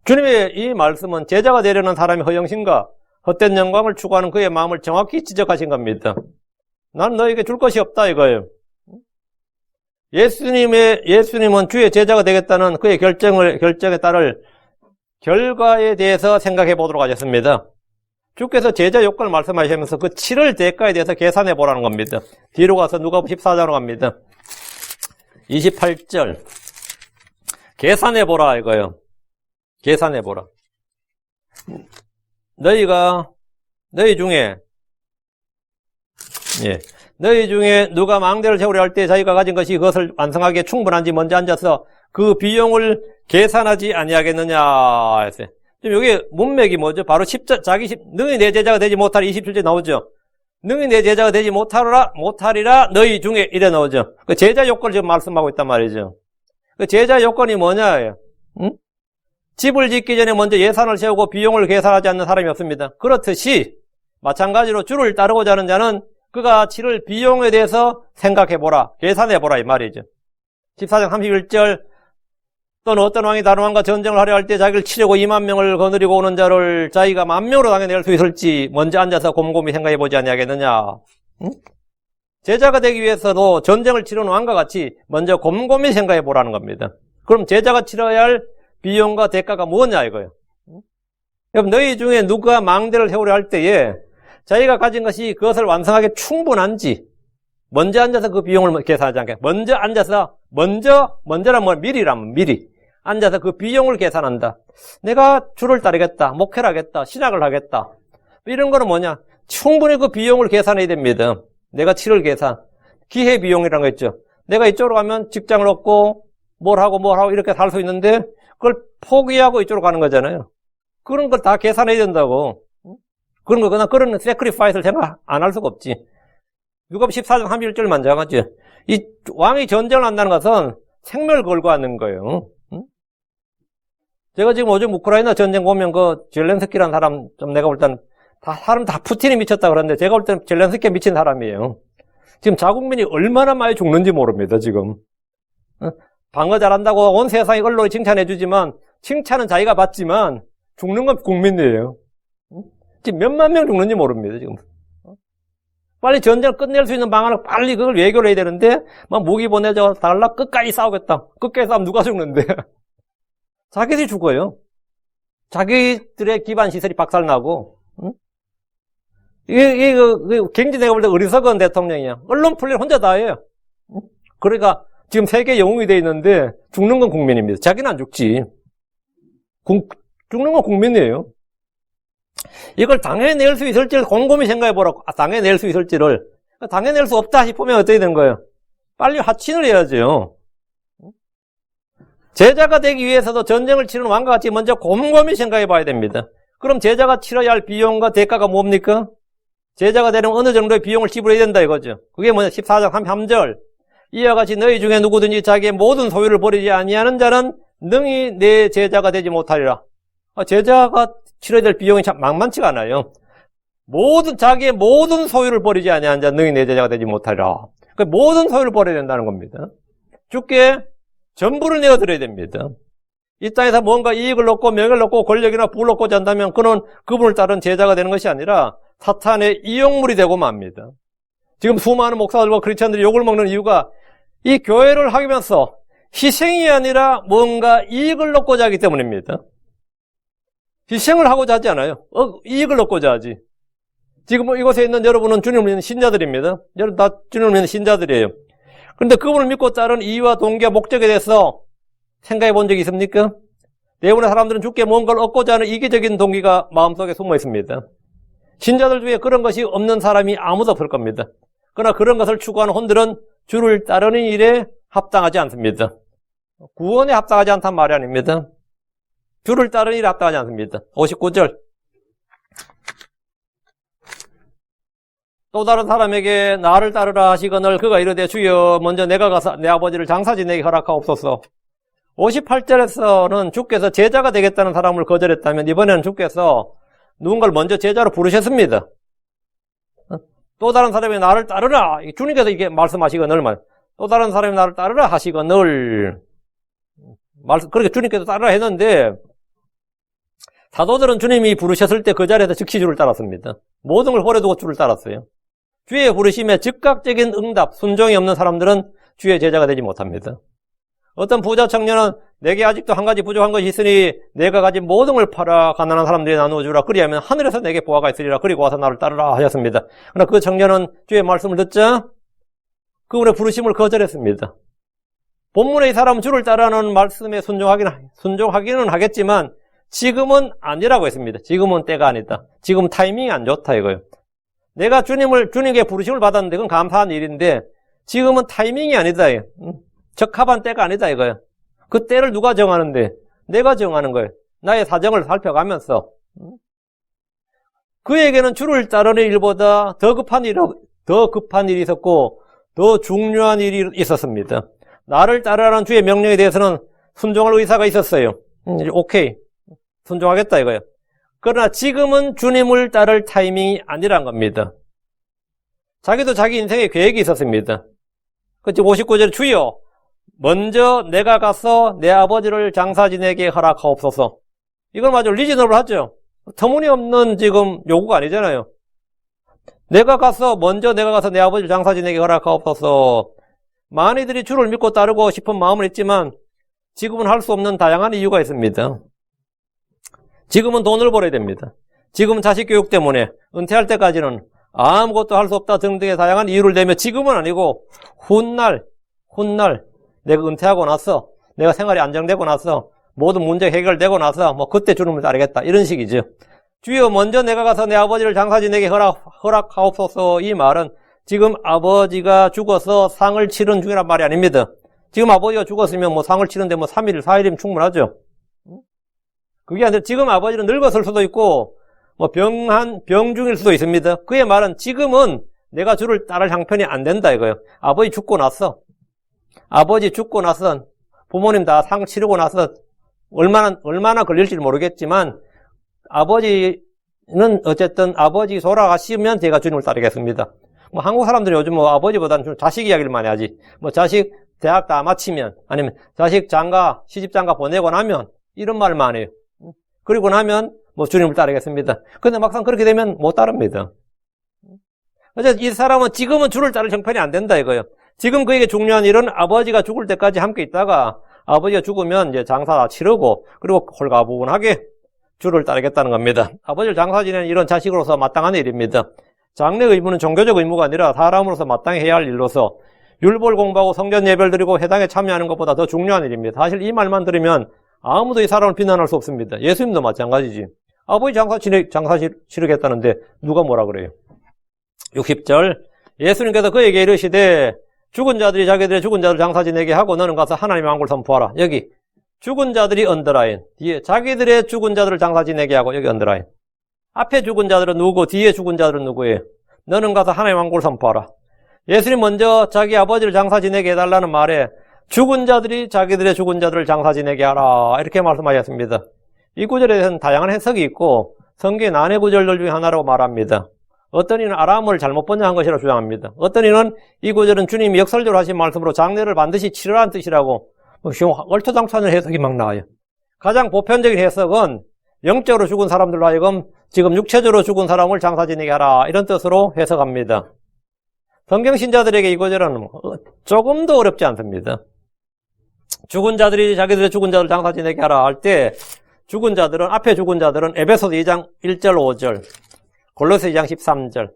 주님의 이 말씀은 제자가 되려는 사람의 허영심과 헛된 영광을 추구하는 그의 마음을 정확히 지적하신 겁니다. 난 너에게 줄 것이 없다 이거예요. 예수님은 주의 제자가 되겠다는 그의 결정에 따를 결과에 대해서 생각해 보도록 하셨습니다. 주께서 제자 요건을 말씀하시면서 그 치를 대가에 대해서 계산해 보라는 겁니다. 뒤로 가서 누가복음 14장으로 갑니다. 28절. 계산해 보라 이거예요. 계산해 보라. 너희 중에 누가 망대를 세우려 할 때 자기가 가진 것이 그것을 완성하기에 충분한지 먼저 앉아서 그 비용을 계산하지 아니하겠느냐 했어요. 지금 여기 문맥이 뭐죠? 바로 능히 내 제자가 되지 못하리 27절 나오죠. 능히 내 제자가 되지 못하리라 너희 중에 이래 나오죠. 그 제자 요건을 지금 말씀하고 있단 말이죠. 그 제자 요건이 뭐냐? 응? 집을 짓기 전에 먼저 예산을 세우고 비용을 계산하지 않는 사람이 없습니다. 그렇듯이 마찬가지로 주를 따르고자 하는 자는 그가 치를 비용에 대해서 생각해보라, 계산해보라 이 말이죠. 14장 31절 또는 어떤 왕이 다른 왕과 전쟁을 하려 할 때 자기를 치려고 2만 명을 거느리고 오는 자를 자기가 10,000명으로 당해낼 수 있을지 먼저 앉아서 곰곰이 생각해보지 아니하겠느냐. 응? 제자가 되기 위해서도 전쟁을 치르는 왕과 같이 먼저 곰곰이 생각해보라는 겁니다. 그럼 제자가 치러야 할 비용과 대가가 뭐냐 이거예요. 그럼 너희 중에 누가 망대를 세우려 할 때에 자기가 가진 것이 그것을 완성하기 충분한지 먼저 앉아서 그 비용을 계산하지 않게 먼저 앉아서 먼저란 뭐 미리라면 미리 앉아서 그 비용을 계산한다. 내가 주를 따르겠다, 목회를 하겠다, 신학을 하겠다. 이런 거는 뭐냐? 충분히 그 비용을 계산해야 됩니다. 내가 치를 계산, 기회 비용이라는 거 있죠. 내가 이쪽으로 가면 직장을 얻고 뭘 하고 이렇게 살 수 있는데 그걸 포기하고 이쪽으로 가는 거잖아요. 그런 걸 다 계산해야 된다고. 그런 세크리파이스를 생각 안 할 수가 없지. 누가복음 14장 31절 만장하죠. 이 왕이 전쟁을 한다는 것은 생명을 걸고 하는 거예요. 제가 지금 요즘 우크라이나 전쟁 보면 그 젤렌스키라는 사람 좀 내가 볼 때는 사람 다 푸틴이 미쳤다 그러는데 제가 볼 때는 젤렌스키가 미친 사람이에요. 지금 자국민이 얼마나 많이 죽는지 모릅니다, 지금. 방어 잘한다고 온 세상이 언론이 칭찬해 주지만 칭찬은 자기가 받지만 죽는 건 국민이에요. 지금 몇만 명 죽는지 모릅니다, 지금. 빨리 전쟁을 끝낼 수 있는 방안을 빨리 그걸 외교를 해야 되는데 막 무기 보내줘 달라 끝까지 싸우겠다. 끝까지 싸우면 누가 죽는데? 자기들이 죽어요. 자기들의 기반 시설이 박살나고. 이게 굉장히 내가 볼 때 어리석은 대통령이야. 언론 풀리를 혼자 다 해요. 그러니까 지금 세계 영웅이 돼 있는데 죽는 건 국민입니다. 자기는 안 죽지. 죽는 건 국민이에요. 이걸 당해낼 수 있을지를 곰곰이 생각해보라. 당해낼 수 있을지를. 당해낼 수 없다 싶으면 어떻게 되는 거예요? 빨리 하친을 해야죠. 제자가 되기 위해서도 전쟁을 치르는 왕과 같이 먼저 곰곰이 생각해봐야 됩니다. 그럼 제자가 치러야 할 비용과 대가가 뭡니까? 제자가 되려면 어느 정도의 비용을 지불해야 된다 이거죠. 그게 뭐냐? 14장 3절. 이와 같이 너희 중에 누구든지 자기의 모든 소유를 버리지 아니하는 자는 능히 내 제자가 되지 못하리라. 제자가 치러야 될 비용이 참 만만치가 않아요. 자기의 모든 소유를 버리지 아니하는 자는 능히 내 제자가 되지 못하리라. 그 모든 소유를 버려야 된다는 겁니다. 주께 전부를 내어드려야 됩니다. 이 땅에서 뭔가 이익을 얻고 명예를 얻고 권력이나 부를 얻고자 한다면 그분을 따른 제자가 되는 것이 아니라 사탄의 이용물이 되고 맙니다. 지금 수많은 목사들과 크리스천들이 욕을 먹는 이유가 이 교회를 하면서 희생이 아니라 뭔가 이익을 얻고자 하기 때문입니다. 희생을 하고자 하지 않아요. 이익을 얻고자 하지. 지금 이곳에 있는 여러분은 주님을 믿는 신자들입니다. 여러분 다 주님을 믿는 신자들이에요. 그런데 그분을 믿고 따른 이유와 동기와 목적에 대해서 생각해 본 적이 있습니까? 대부분의 사람들은 주께 뭔가를 얻고자 하는 이기적인 동기가 마음속에 숨어 있습니다. 신자들 중에 그런 것이 없는 사람이 아무도 없을 겁니다. 그러나 그런 것을 추구하는 혼들은 주를 따르는 일에 합당하지 않습니다. 구원에 합당하지 않다는 말이 아닙니다. 주를 따르는 일에 합당하지 않습니다. 59절. 또 다른 사람에게 나를 따르라 하시거늘 그가 이르되 주여 먼저 내가 가서 내 아버지를 장사 지내게 허락하옵소서. 58절에서는 주께서 제자가 되겠다는 사람을 거절했다면 이번에는 주께서 누군가를 먼저 제자로 부르셨습니다. 또 다른 사람이 나를 따르라. 주님께서 이게 말씀하시거늘 말. 또 다른 사람이 나를 따르라 하시거늘. 그렇게 주님께서 따르라 했는데 사도들은 주님이 부르셨을 때 그 자리에서 즉시 주를 따랐습니다. 모든 걸 버려두고 주를 따랐어요. 주의 부르심에 즉각적인 응답, 순종이 없는 사람들은 주의 제자가 되지 못합니다. 어떤 부자 청년은 내게 아직도 한 가지 부족한 것이 있으니 내가 가진 모든 걸 팔아 가난한 사람들이 나누어 주라. 그리하면 하늘에서 내게 보화가 있으리라. 그리고 와서 나를 따르라 하셨습니다. 그러나 그 청년은 주의 말씀을 듣자 그분의 부르심을 거절했습니다. 본문의 이 사람은 주를 따르는 말씀에 순종하기는 하겠지만 지금은 아니라고 했습니다. 지금은 때가 아니다. 지금 타이밍이 안 좋다 이거예요. 내가 주님께 부르심을 받았는데 그건 감사한 일인데 지금은 타이밍이 아니다. 적합한 때가 아니다 이거예요. 그 때를 누가 정하는데? 내가 정하는 거예요. 나의 사정을 살펴가면서. 그에게는 주를 따르는 일보다 더 급한 일이 있었고 더 중요한 일이 있었습니다. 나를 따르라는 주의 명령에 대해서는 순종할 의사가 있었어요. 오케이. 순종하겠다 이거예요. 그러나 지금은 주님을 따를 타이밍이 아니란 겁니다. 자기도 자기 인생에 계획이 있었습니다. 그치 59절에 주여 먼저 내가 가서 내 아버지를 장사 지내게 허락하옵소서. 이걸 마저 리즈너블 하죠. 터무니없는 지금 요구가 아니잖아요. 먼저 내가 가서 내 아버지를 장사 지내게 허락하옵소서. 많이들이 주를 믿고 따르고 싶은 마음은 있지만 지금은 할 수 없는 다양한 이유가 있습니다. 지금은 돈을 벌어야 됩니다. 지금은 자식 교육 때문에 은퇴할 때까지는 아무것도 할 수 없다 등등의 다양한 이유를 대며 지금은 아니고 훗날 내가 은퇴하고 나서 내가 생활이 안정되고 나서 모든 문제 해결되고 나서 그때 주님을 따르겠다 이런 식이죠. 주여 먼저 내가 가서 내 아버지를 장사 지내게 허락하옵소서. 이 말은 지금 아버지가 죽어서 상을 치른 중이란 말이 아닙니다. 지금 아버지가 죽었으면 상을 치는데 3일 4일이면 충분하죠. 그게 아니라 지금 아버지는 늙었을 수도 있고 병중일 수도 있습니다. 그의 말은 지금은 내가 주를 따를 형편이 안 된다 이거예요. 아버지 죽고 나서 부모님 다 상 치르고 나서 얼마나 걸릴지 모르겠지만 아버지는 어쨌든 아버지 돌아가시면 제가 주님을 따르겠습니다. 한국 사람들이 요즘 아버지보다는 자식 이야기를 많이 하지. 자식 대학 다 마치면 아니면 자식 시집 장가 보내고 나면 이런 말을 많이 해요. 그리고 나면 주님을 따르겠습니다. 근데 막상 그렇게 되면 못 따릅니다. 어쨌든 이 사람은 지금은 주를 따를 형편이 안 된다 이거예요. 지금 그에게 중요한 일은 아버지가 죽을 때까지 함께 있다가 아버지가 죽으면 이제 장사 다 치르고 그리고 홀가분하게 주를 따르겠다는 겁니다. 아버지를 장사 지내는 일은 자식으로서 마땅한 일입니다. 장래 의무는 종교적 의무가 아니라 사람으로서 마땅히 해야 할 일로서 율법을 공부하고 성전 예배를 드리고 회당에 참여하는 것보다 더 중요한 일입니다. 사실 이 말만 들으면 아무도 이 사람을 비난할 수 없습니다. 예수님도 마찬가지지. 아버지 장사 치르겠다는데 누가 뭐라 그래요? 60절 예수님께서 그에게 이르시되 죽은 자들이 자기들의 죽은 자들 장사 지내게 하고 너는 가서 하나님의 왕국을 선포하라. 여기 죽은 자들이 언더라인, 뒤에 자기들의 죽은 자들을 장사 지내게 하고 여기 언더라인. 앞에 죽은 자들은 누구고 뒤에 죽은 자들은 누구예요? 너는 가서 하나님의 왕국을 선포하라. 예수님 먼저 자기 아버지를 장사 지내게 해달라는 말에 죽은 자들이 자기들의 죽은 자들을 장사 지내게 하라 이렇게 말씀하셨습니다. 이 구절에 대해서는 다양한 해석이 있고 성경의 난해 구절들 중에 하나라고 말합니다. 어떤 이는 아람어를 잘못 번역한 것이라고 주장합니다. 어떤 이는 이 구절은 주님이 역설적으로 하신 말씀으로 장례를 반드시 치르라는 뜻이라고 얼토당토하는 해석이 막 나와요. 가장 보편적인 해석은 영적으로 죽은 사람들로 하여금 지금 육체적으로 죽은 사람을 장사 지내게 하라 이런 뜻으로 해석합니다. 성경 신자들에게 이 구절은 조금 더 어렵지 않습니다. 죽은 자들이 자기들의 죽은 자를 장사 지내게 하라 할 때 앞에 죽은 자들은 에베소서 2장 1절 5절, 골로새 2장 13절,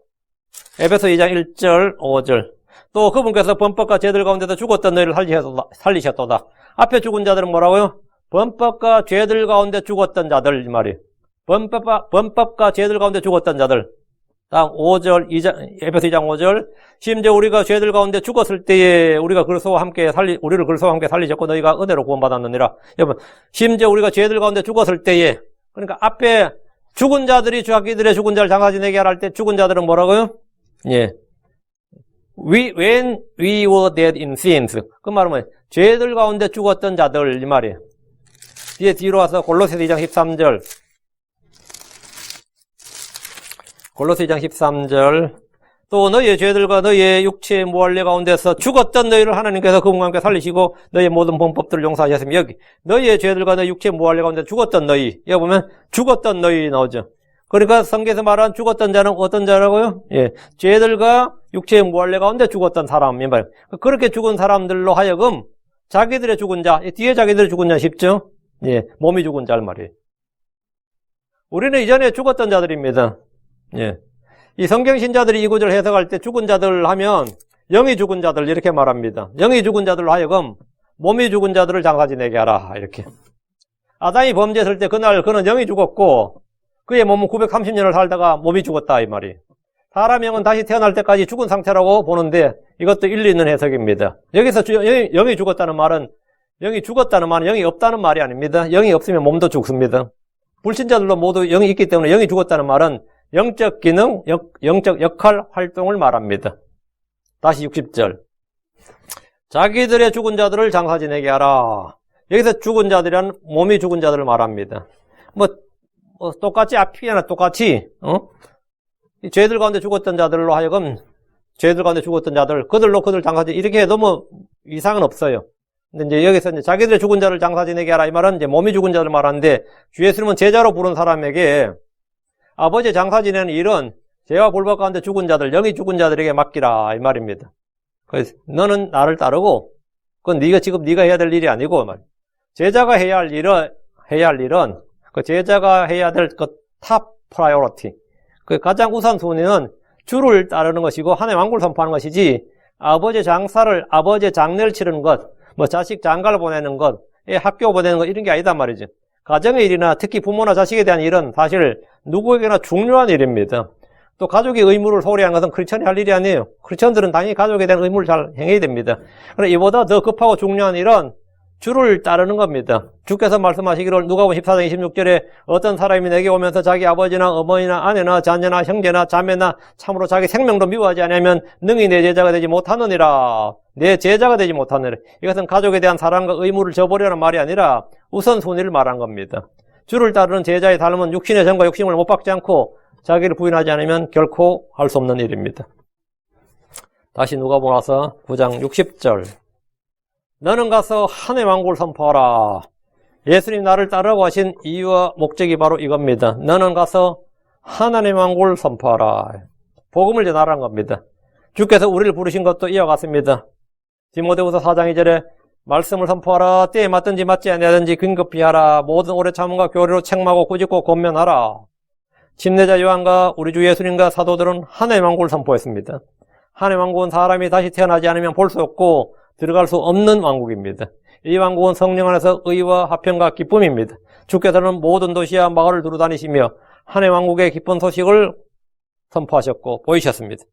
에베소 2장 1절 5절, 또 그분께서 범법과 죄들 가운데서 죽었던 너희를 살리셨도다. 앞에 죽은 자들은 뭐라고요? 범법과 죄들 가운데 죽었던 자들 이 말이에요. 범법과 죄들 가운데 죽었던 자들. 다음 5절, 에베소 2장 5절. 심지어 우리가 죄들 가운데 죽었을 때에 우리를 그리스도와 함께 살리셨고 너희가 은혜로 구원받았느니라. 여러분, 심지어 우리가 죄들 가운데 죽었을 때에, 그러니까 앞에 죽은 자들이 자기들의 죽은 자를 장사 지내게 하라 할 때 죽은 자들은 뭐라고요? 예. When we were dead in sins. 그 말은 뭐예요? 죄들 가운데 죽었던 자들 이 말이에요. 뒤로 와서 골로새 2장 13절. 골로새 2장 13절. 또 너희의 죄들과 너희의 육체의 무할례 가운데서 죽었던 너희를 하나님께서 그분과 함께 살리시고 너희의 모든 범법들을 용서하셨으며, 여기 너희의 죄들과 너희 육체의 무할례 가운데 죽었던 너희, 여기 보면 죽었던 너희 나오죠. 그러니까 성경에서 말한 죽었던 자는 어떤 자라고요? 예, 죄들과 육체의 무할례 가운데 죽었던 사람이 말이에요. 그렇게 죽은 사람들로 하여금 자기들의 죽은 자, 뒤에 자기들의 죽은 자 쉽죠? 예, 몸이 죽은 자 말이에요. 우리는 이전에 죽었던 자들입니다. 예. 이 성경 신자들이 이 구절을 해석할 때 죽은 자들 하면 영이 죽은 자들 이렇게 말합니다. 영이 죽은 자들로 하여금 몸이 죽은 자들을 장사 지내게 하라 이렇게. 아담이 범죄했을 때 그날 그는 영이 죽었고 그의 몸은 930년을 살다가 몸이 죽었다 이 말이. 사람 영은 다시 태어날 때까지 죽은 상태라고 보는데 이것도 일리 있는 해석입니다. 여기서 영이 죽었다는 말은 영이 없다는 말이 아닙니다. 영이 없으면 몸도 죽습니다. 불신자들도 모두 영이 있기 때문에 영이 죽었다는 말은 영적 기능, 영적 역할, 활동을 말합니다. 다시 60절. 자기들의 죽은 자들을 장사 지내게 하라. 여기서 죽은 자들이란 몸이 죽은 자들을 말합니다. 똑같이 앞이나 똑같이, 이 죄들 가운데 죽었던 자들로 하여금, 죄들 가운데 죽었던 자들, 그들 장사 지내게, 이렇게 해도 뭐, 이상은 없어요. 근데 이제 여기서 이제 자기들의 죽은 자를 장사 지내게 하라. 이 말은 이제 몸이 죽은 자를 말하는데, 주 예수님은 제자로 부른 사람에게 아버지의 장사 지내는 일은 죄와 불법 가운데 죽은 자들, 영이 죽은 자들에게 맡기라. 이 말입니다. 그래서 너는 나를 따르고, 그건 네가 해야 될 일이 아니고, 제자가 해야 할 일은, 그 제자가 해야 될 그 탑 프라이어리티. 그 가장 우선순위는 주를 따르는 것이고, 하나님의 왕국을 선포하는 것이지, 아버지의 장례를 치르는 것, 자식 장가를 보내는 것, 학교 보내는 것, 이런 게 아니단 말이죠. 가정의 일이나 특히 부모나 자식에 대한 일은 사실 누구에게나 중요한 일입니다. 또 가족의 의무를 소홀히 하는 것은 크리스천이 할 일이 아니에요. 크리스천들은 당연히 가족에 대한 의무를 잘 행해야 됩니다. 그러나 이보다 더 급하고 중요한 일은 주를 따르는 겁니다. 주께서 말씀하시기를 누가복음 14장 26절에 어떤 사람이 내게 오면서 자기 아버지나 어머니나 아내나 자녀나 형제나 자매나 참으로 자기 생명도 미워하지 않으면 능히 내 제자가 되지 못하느니라. 내 제자가 되지 못하느니라. 이것은 가족에 대한 사랑과 의무를 저버리라는 말이 아니라 우선순위를 말한 겁니다. 주를 따르는 제자의 삶은 육신의 정과 욕심을 못 박지 않고 자기를 부인하지 않으면 결코 할 수 없는 일입니다. 다시 누가복음 와서 9장 60절. 너는 가서 하나님의 왕국을 선포하라. 예수님 나를 따르라고 하신 이유와 목적이 바로 이겁니다. 너는 가서 하나님의 왕국을 선포하라. 복음을 전하라는 겁니다. 주께서 우리를 부르신 것도 이와 같습니다. 디모데후서 4장 2절에 말씀을 선포하라. 때에 맞든지 맞지 아니하든지 긴급히 하라. 모든 오래 참음과 교리로 책망하고 꾸짖고 권면하라. 침례자 요한과 우리 주 예수님과 사도들은 하나님의 왕국을 선포했습니다. 하나님의 왕국은 사람이 다시 태어나지 않으면 볼 수 없고 들어갈 수 없는 왕국입니다. 이 왕국은 성령 안에서 의와 화평과 기쁨입니다. 주께서는 모든 도시와 마을을 두루다니시며 하나님의 왕국의 기쁜 소식을 선포하셨고 보이셨습니다.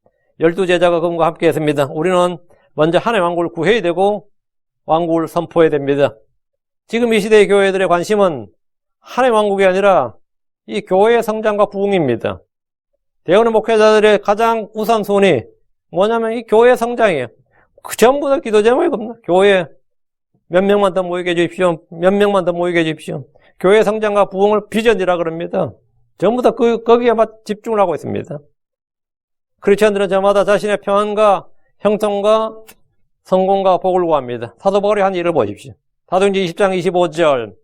12제자가 그분과 함께 했습니다. 우리는 먼저 하나님의 왕국을 구해야 되고 왕국을 선포해야 됩니다. 지금 이 시대의 교회들의 관심은 하나님의 왕국이 아니라 이 교회의 성장과 부흥입니다. 대우는 목회자들의 가장 우선순위 뭐냐면 이 교회의 성장이에요. 전부 다 기도 제목이 겁니다. 교회 몇 명만 더 모이게 해주십시오. 몇 명만 더 모이게 해주십시오. 교회 성장과 부흥을 비전이라 그럽니다. 전부 다 거기에만 집중을 하고 있습니다. 크리스천들은 저마다 자신의 평안과 형통과 성공과 복을 구합니다. 사도 바울이 한 일을 보십시오. 사도행전 20장 25절.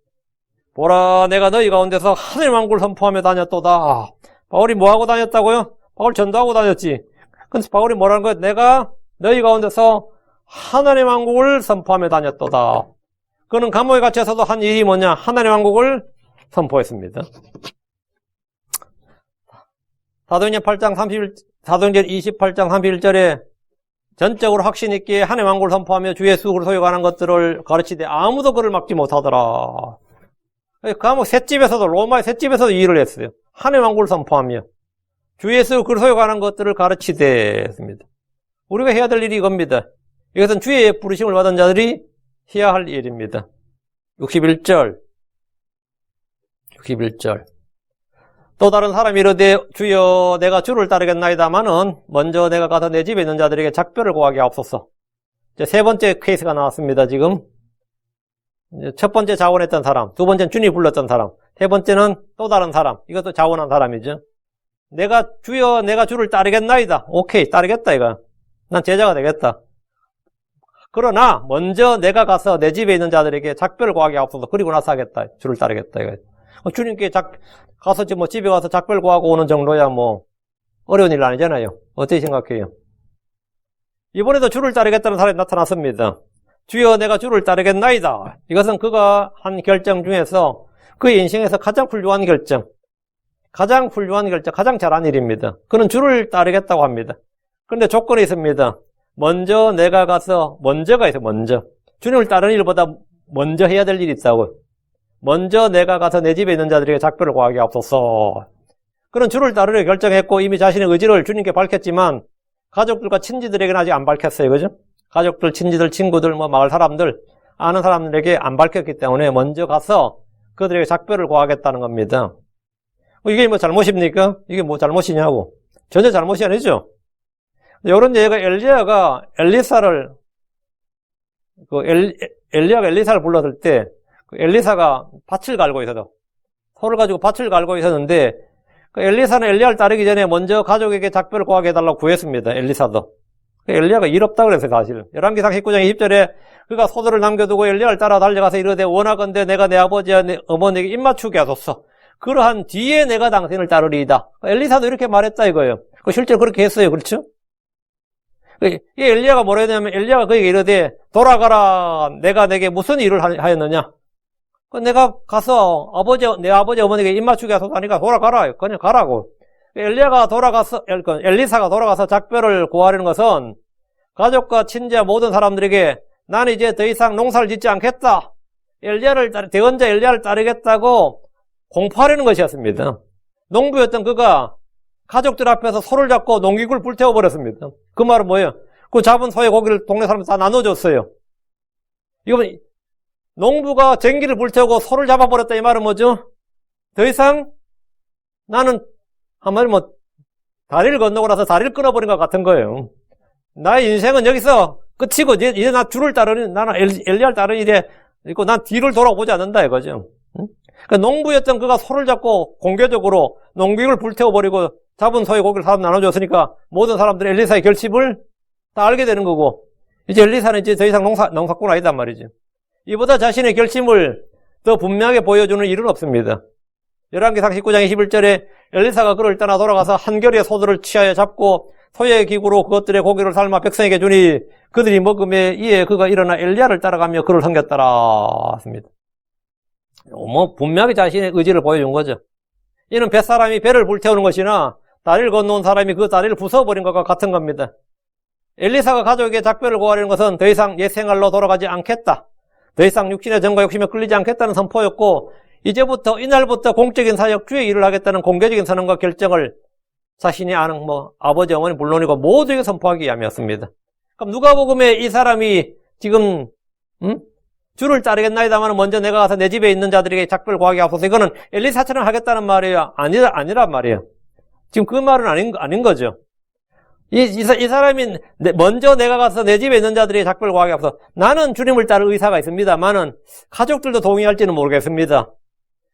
보라 내가 너희 가운데서 하늘의 왕국을 선포하며 다녔도다. 바울이 뭐하고 다녔다고요? 바울 전도하고 다녔지. 근데 바울이 뭐라는 거예요? 내가 너희 가운데서 하나님의 왕국을 선포하며 다녔도다. 그는 감옥에 갇혀서도 한 일이 뭐냐? 하나님의 왕국을 선포했습니다. 사도행전 28장 31절에 전적으로 확신 있게 하나님의 왕국을 선포하며 주 예수를 소유하는 것들을 가르치되 아무도 그를 막지 못하더라. 감옥 셋집에서도 로마의 셋집에서도 이 일을 했어요. 하나님의 왕국을 선포하며 주 예수 그를 소유하는 것들을 가르치되 했습니다. 우리가 해야 될 일이 이겁니다. 이것은 주의 부르심을 받은 자들이 해야 할 일입니다. 61절. 또 다른 사람이 이르되 주여 내가 주를 따르겠나이다마는 먼저 내가 가서 내 집에 있는 자들에게 작별을 고하게 하옵소서. 이제 세 번째 케이스가 나왔습니다. 지금 첫 번째 자원했던 사람, 두 번째는 주님이 불렀던 사람, 세 번째는 또 다른 사람. 이것도 자원한 사람이죠. 주여 내가 주를 따르겠나이다. 오케이, 따르겠다, 이거. 난 제자가 되겠다. 그러나, 먼저 내가 가서 내 집에 있는 자들에게 작별을 구하게 하옵소서. 그리고 나서 하겠다. 주를 따르겠다, 이거. 주님께 가서 집에 가서 작별 구하고 오는 정도야 어려운 일 아니잖아요. 어떻게 생각해요? 이번에도 주를 따르겠다는 사람이 나타났습니다. 주여 내가 주를 따르겠나이다. 이것은 그가 한 결정 중에서 그의 인생에서 가장 훌륭한 결정, 가장 잘한 일입니다. 그는 주를 따르겠다고 합니다. 그런데 조건이 있습니다. 먼저 내가 가서, 먼저가 있어요, 먼저. 주님을 따르는 일보다 먼저 해야 될 일이 있다고. 먼저 내가 가서 내 집에 있는 자들에게 작별을 구하게 하옵소서. 그는 주를 따르려 결정했고 이미 자신의 의지를 주님께 밝혔지만 가족들과 친지들에게는 아직 안 밝혔어요. 그죠? 가족들, 친지들, 친구들, 마을 사람들, 아는 사람들에게 안 밝혔기 때문에 먼저 가서 그들에게 작별을 구하겠다는 겁니다. 이게 잘못입니까? 이게 잘못이냐고. 전혀 잘못이 아니죠. 이런 얘기가 엘리야가 엘리사를 불렀을 때 엘리사가 밭을 갈고 있어도 소를 가지고 밭을 갈고 있었는데 엘리사는 엘리야를 따르기 전에 먼저 가족에게 작별을 구하게 해달라고 구했습니다. 엘리사도. 엘리야가 일 없다고 그랬어요, 사실. 열왕기상 19장 20절에 그가 소들을 남겨두고 엘리야를 따라 달려가서 이르되 원하건대 내가 내 아버지와 내 어머니에게 입맞추게 하소서. 그러한 뒤에 내가 당신을 따르리이다. 엘리사도 이렇게 말했다 이거예요. 실제로 그렇게 했어요. 그렇죠? 이 엘리야가 뭐라 했냐면 엘리야가 그에게 이르되 돌아가라. 내가 내게 무슨 일을 하였느냐? 내가 가서 내 아버지 어머니에게 입맞추게 하소서 하니까 돌아가라. 그냥 가라고. 엘리사가 돌아가서 작별을 구하려는 것은 가족과 친지와 모든 사람들에게 나는 이제 더 이상 농사를 짓지 않겠다. 대언자 엘리야를 따르겠다고 공포하려는 것이었습니다. 농부였던 그가 가족들 앞에서 소를 잡고 농기구를 불태워버렸습니다. 그 말은 뭐예요? 그 잡은 소의 고기를 동네 사람들 다 나눠줬어요. 이건 농부가 전기를 불태우고 소를 잡아버렸다 이 말은 뭐죠? 더 이상 나는 한마디로 다리를 건너고 나서 다리를 끊어버린 것 같은 거예요. 나의 인생은 여기서 끝이고 이제 나 주를 따르는 나는 엘리야를 따르는 일에 있고 난 뒤를 돌아보지 않는다 이거죠. 그러니까 농부였던 그가 소를 잡고 공개적으로 농기구를 불태워버리고 잡은 소의 고기를 사람 나눠줬으니까 모든 사람들이 엘리사의 결심을 다 알게 되는 거고 이제 엘리사는 이제 더 이상 농사꾼 아니단 말이죠. 이보다 자신의 결심을 더 분명하게 보여주는 일은 없습니다. 열왕기상 19장 21절에 엘리사가 그를 떠나 돌아가서 한겨레 소들을 취하여 잡고 소의 기구로 그것들의 고기를 삶아 백성에게 주니 그들이 먹음에 이에 그가 일어나 엘리야를 따라가며 그를 섬겼더라 했습니다. 분명히 자신의 의지를 보여준 거죠. 이는 뱃사람이 배를 불태우는 것이나 다리를 건너온 사람이 그 다리를 부숴버린 것과 같은 겁니다. 엘리사가 가족에게 작별을 구하려는 것은 더 이상 옛 생활로 돌아가지 않겠다. 더 이상 육신의 정과 욕심에 끌리지 않겠다는 선포였고 이날부터 공적인 사역 주의 일을 하겠다는 공개적인 선언과 결정을 자신이 아는 아버지, 어머니 물론이고 모두에게 선포하기 위함이었습니다. 그럼 누가복음에 이 사람이 지금 주를 따르겠나이다만 먼저 내가 가서 내 집에 있는 자들에게 작별 구하게 하소서. 이거는 엘리사처럼 하겠다는 말이에요? 아니란 말이에요. 지금 그 말은 아닌 거죠. 이 사람이 먼저 내가 가서 내 집에 있는 자들에게 작별 구하게 하소서. 나는 주님을 따를 의사가 있습니다만은 가족들도 동의할지는 모르겠습니다.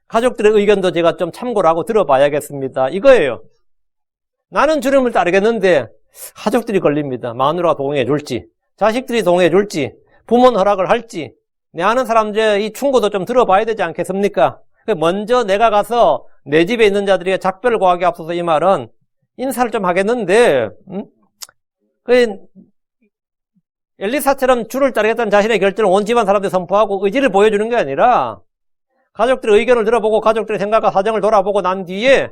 가족들의 의견도 제가 좀 참고를 하고 들어봐야겠습니다. 이거예요. 나는 주님을 따르겠는데 가족들이 걸립니다. 마누라가 동의해 줄지, 자식들이 동의해 줄지, 부모는 허락을 할지, 내 아는 사람들의 이 충고도 좀 들어봐야 되지 않겠습니까? 먼저 내가 가서 내 집에 있는 자들에게 작별을 구하게 앞서서 이 말은 인사를 좀 하겠는데, 엘리사처럼 주를 따르겠다는 자신의 결정을 온 집안 사람들이 선포하고 의지를 보여주는 게 아니라 가족들의 의견을 들어보고 가족들의 생각과 사정을 돌아보고 난 뒤에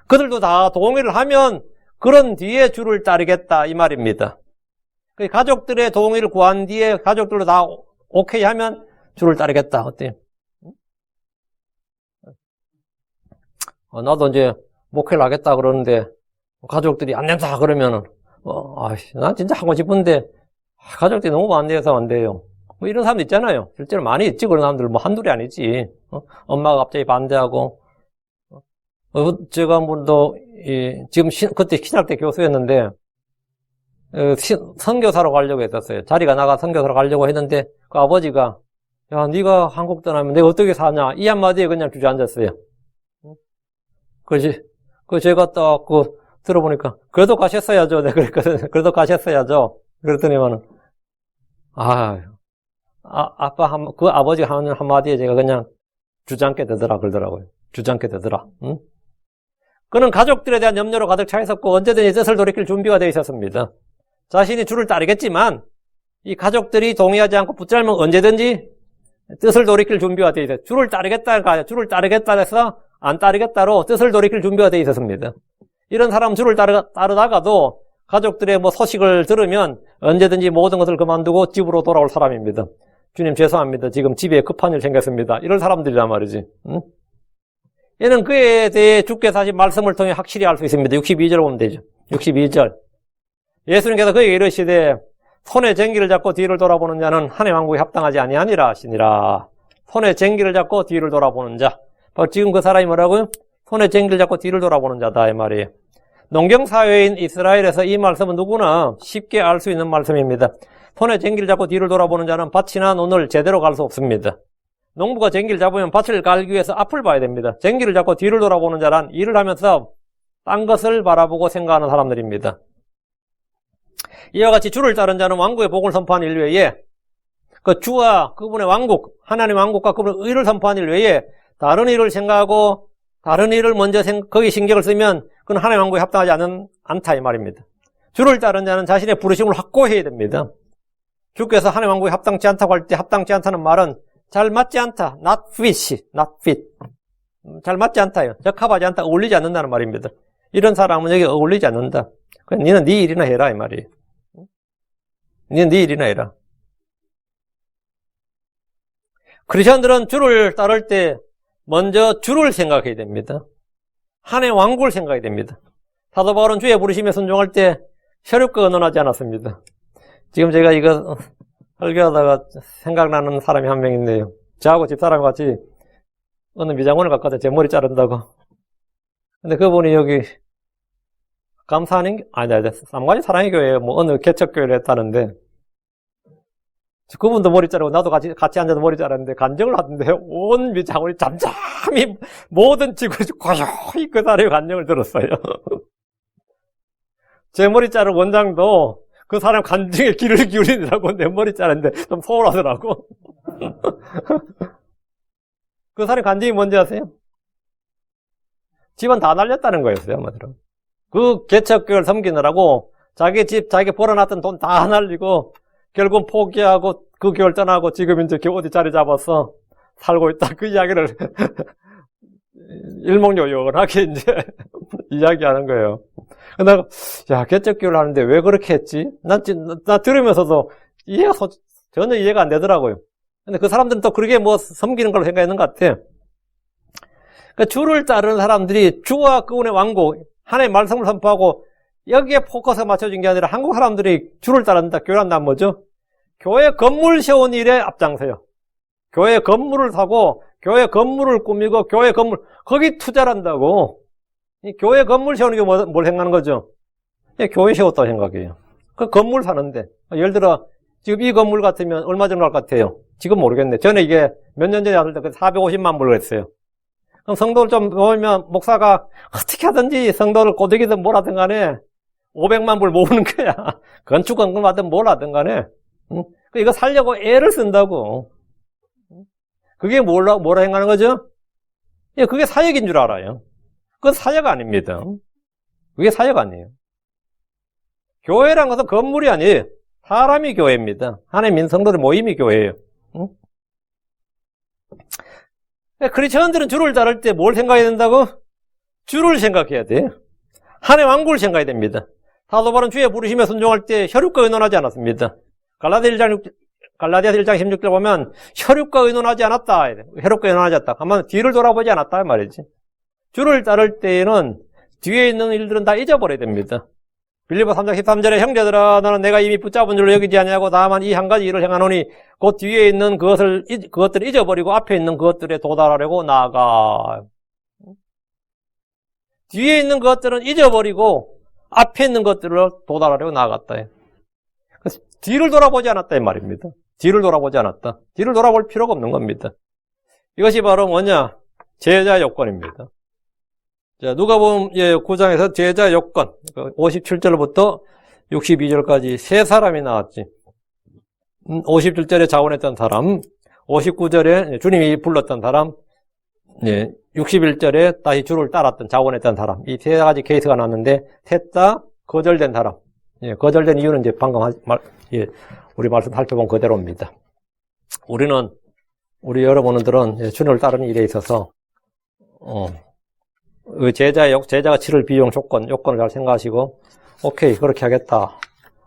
그들도 다 동의를 하면 그런 뒤에 주를 따르겠다 이 말입니다. 가족들의 동의를 구한 뒤에 가족들도 다 오케이 하면 주를 따르겠다. 어때요? 나도 이제 목회를 하겠다 그러는데 가족들이 안 된다 그러면은 난 진짜 하고 싶은데 가족들이 너무 반대해서 안 돼요. 이런 사람도 있잖아요. 실제로 많이 있지. 그런 사람들 한둘이 아니지. 엄마가 갑자기 반대하고 제가 한 번도 지금 그때 신학 때 교수였는데 선교사로 가려고 했었어요. 자리가 나가 선교사로 가려고 했는데 그 아버지가 야 네가 한국 떠나면 내가 어떻게 사냐 이 한마디에 그냥 주저앉았어요. 그렇지. 제가 딱 들어보니까 그래도 가셨어야죠. 내가 그랬거든. 그래도 가셨어야죠. 그랬더니만은 아빠 그 아버지가 하는 한마디에 제가 그냥 주저앉게 되더라 그러더라고요. 주저앉게 되더라. 응? 그는 가족들에 대한 염려로 가득 차 있었고 언제든지 뜻을 돌이킬 준비가 되어 있었습니다. 자신이 주를 따르겠지만 이 가족들이 동의하지 않고 붙잡으면 언제든지 뜻을 돌이킬 준비가 되어 있어요. 주를 따르겠다가 아니라 주를 따르겠다 해서 안 따르겠다로 뜻을 돌이킬 준비가 되어 있었습니다. 이런 사람은 주를 따르다가도 가족들의 소식을 들으면 언제든지 모든 것을 그만두고 집으로 돌아올 사람입니다. 주님 죄송합니다. 지금 집에 급한 일 생겼습니다. 이런 사람들이란 말이지. 응? 얘는 그에 대해 주께서 하신 말씀을 통해 확실히 알 수 있습니다. 62절 보면 되죠. 62절. 예수님께서 그에게 이르시되 손에 쟁기를 잡고 뒤를 돌아보는 자는 하나님의 왕국에 합당하지 아니하니라 하시니라. 손에 쟁기를 잡고 뒤를 돌아보는 자. 지금 그 사람이 뭐라고요? 손에 쟁기를 잡고 뒤를 돌아보는 자다 이 말이에요. 농경사회인 이스라엘에서 이 말씀은 누구나 쉽게 알 수 있는 말씀입니다. 손에 쟁기를 잡고 뒤를 돌아보는 자는 밭이나 논을 제대로 갈 수 없습니다. 농부가 쟁기를 잡으면 밭을 갈기 위해서 앞을 봐야 됩니다. 쟁기를 잡고 뒤를 돌아보는 자란 일을 하면서 딴 것을 바라보고 생각하는 사람들입니다. 이와 같이 주를 따른 자는 왕국의 복을 선포한 일 외에 그 주와 그분의 왕국, 하나님의 왕국과 그분의 의를 선포한 일 외에 다른 일을 생각하고 다른 일을 먼저 거기 신경을 쓰면 그건 하나님의 왕국에 합당하지 않다 이 말입니다. 주를 따른 자는 자신의 부르심을 확고해야 됩니다. 주께서 하나님의 왕국에 합당치 않다고 할 때 합당치 않다는 말은 잘 맞지 않다. not fit. 잘 맞지 않다요. 적합하지 않다. 어울리지 않는다는 말입니다. 이런 사람은 여기 어울리지 않는다. 그냥 니는 네 일이나 해라 이 말이에요. 니는 네 일이나 해라. 크리스천들은 주를 따를 때 먼저 주를 생각해야 됩니다. 하나님의 왕국을 생각해야 됩니다. 사도 바울은 주의 부르심에 순종할 때 혈육과 의논하지 않았습니다. 지금 제가 이거 설교하다가 생각나는 사람이 한 명 있네요. 저하고 집사람이 같이 어느 미장원을 갔거든요. 제 머리 자른다고. 근데 그분이 여기 감사하는 쌍가지 사랑의 교회에 어느 개척교회를 했다는데 그분도 머리 자르고 나도 같이 앉아서 머리 자르는데 간증을 하던데 온 미장원이 잠잠히 모든 직원이 고요히 그 사람의 간증을 들었어요. 제 머리 자른 원장도 그 사람 간증에 귀를 기울이느라고 내 머리 자르는데 좀 소홀하더라고. 그 사람 간증이 뭔지 아세요? 집안 다 날렸다는 거였어요, 한마디로. 그 개척교회를 섬기느라고 자기 집, 자기 벌어놨던 돈 다 날리고 결국 포기하고 그 교회를 떠나고 지금 이제 어디 자리 잡아서 살고 있다. 그 이야기를 일목요연하게 이제 이야기하는 거예요. 내가, 개척교회를 하는데 왜 그렇게 했지? 나 들으면서도 전혀 이해가 안 되더라고요. 근데 그 사람들은 또 그렇게 섬기는 걸로 생각했는 것 같아. 그러니까 주를 따르는 사람들이 주와 그분의 왕국, 하나님의 말씀을 선포하고 여기에 포커스가 맞춰진 게 아니라 한국 사람들이 주를 따른다, 교회란다 뭐죠? 교회 건물 세운 일에 앞장서요. 교회 건물을 사고, 교회 건물을 꾸미고, 교회 건물, 거기 투자를 한다고. 이 교회 건물 세우는 게 뭘 생각하는 거죠? 교회 세웠다고 생각해요. 그 건물 사는데, 예를 들어, 지금 이 건물 같으면 얼마 정도 할 것 같아요? 지금 모르겠네. 전에 이게 몇 년 전에 왔을 때 450만 불을 했어요. 그럼 성도를 좀 모으면 목사가 어떻게 하든지 성도를 꼬드기든 뭘 하든 간에 500만 불 모으는 거야. 건축건물 하든 뭘 하든 간에. 이거 살려고 애를 쓴다고. 그게 뭐라 행하는 거죠? 그게 사역인 줄 알아요. 그건 사역 아닙니다. 그게 사역 아니에요. 교회란 것은 건물이 아니에요. 사람이 교회입니다. 하나님의 성도들 모임이 교회예요. 크리스천들은 주를 따를 때 뭘 생각해야 된다고? 주를 생각해야 돼요. 하나님의 왕국을 생각해야 됩니다. 사도 바울은 주의 부르심에 순종할 때 혈육과 의논하지 않았습니다. 갈라디아서 1장 16절 보면 혈육과 의논하지 않았다. 혈육과 의논하지 않았다. 한번 뒤를 돌아보지 않았다 말이지. 주를 따를 때에는 뒤에 있는 일들은 다 잊어버려야 됩니다. 빌립보 3장 13절에 형제들아 너는 내가 이미 붙잡은 줄로 여기지 아니하고 다만 이 한 가지 일을 행하노니 그 뒤에 있는 그것들을 잊어버리고 앞에 있는 그것들에 도달하려고 나아가. 뒤에 있는 것들은 잊어버리고 앞에 있는 것들을 도달하려고 나아갔다. 그래서 뒤를 돌아보지 않았다 이 말입니다. 뒤를 돌아보지 않았다. 뒤를 돌아볼 필요가 없는 겁니다. 이것이 바로 뭐냐? 제자 요건입니다. 자, 누가복음 9장에서 제자 요건 57절부터 62절까지 세 사람이 나왔지. 57절에 자원했던 사람, 59절에 주님이 불렀던 사람, 61절에 다시 주를 따랐던 자원했던 사람. 이 세 가지 케이스가 나왔는데 셋 다 거절된 사람. 거절된 이유는 이제 방금 우리 말씀 살펴본 그대로입니다. 우리 여러분들은 주님을 따르는 일에 있어서 제자가 치를 비용 요건을 잘 생각하시고, 오케이, 그렇게 하겠다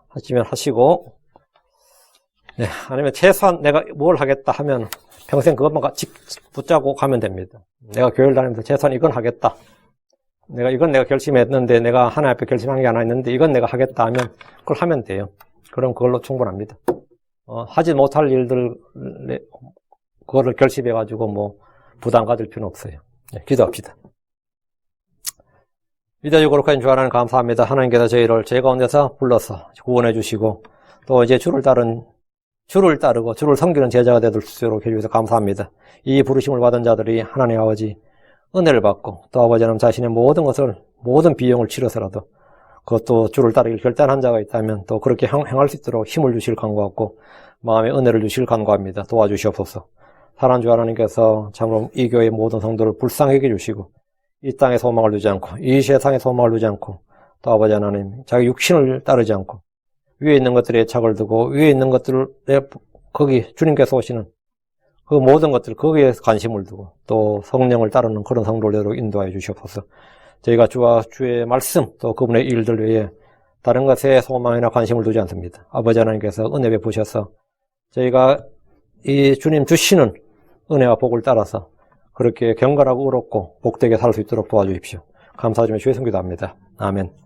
하시면 하시고, 아니면 최소한 내가 뭘 하겠다 하면 평생 그것만 붙잡고 가면 됩니다. 내가 교회를 다니면서 최소한 이건 하겠다. 이건 내가 결심했는데, 내가 하나님 앞에 결심한 게 하나 있는데, 이건 내가 하겠다 하면 그걸 하면 돼요. 그럼 그걸로 충분합니다. 하지 못할 일들, 그거를 결심해가지고 부담 가질 필요는 없어요. 기도합시다. 위대하고 거룩하신 주 하나님 감사합니다. 하나님께서 저희를 죄 가운데서 불러서 구원해 주시고 또 이제 주를 따르고 주를 섬기는 제자가 되도록 해주셔서 감사합니다. 이 부르심을 받은 자들이 하나님 아버지 은혜를 받고 또 아버지 하나님 자신의 모든 비용을 치러서라도 그것도 주를 따르길 결단한 자가 있다면 또 그렇게 행할 수 있도록 힘을 주실 간구하고 마음의 은혜를 주실 간구합니다. 도와주시옵소서. 사랑하는 주 하나님께서 참으로 이 교회의 모든 성도를 불쌍하게 해주시고 이 땅의 소망을 두지 않고 이 세상의 소망을 두지 않고 또 아버지 하나님 자기 육신을 따르지 않고 위에 있는 것들에 애착을 두고 위에 있는 것들에 거기 주님께서 오시는 그 모든 것들 거기에 관심을 두고 또 성령을 따르는 그런 성도들로 인도하여 주시옵소서. 저희가 주와 주의 말씀 또 그분의 일들 외에 다른 것에 소망이나 관심을 두지 않습니다. 아버지 하나님께서 은혜 베푸셔서 저희가 이 주님 주시는 은혜와 복을 따라서 그렇게 경건하고 의롭고 복되게 살 수 있도록 도와주십시오. 감사드리며 주의 성기도합니다. 아멘.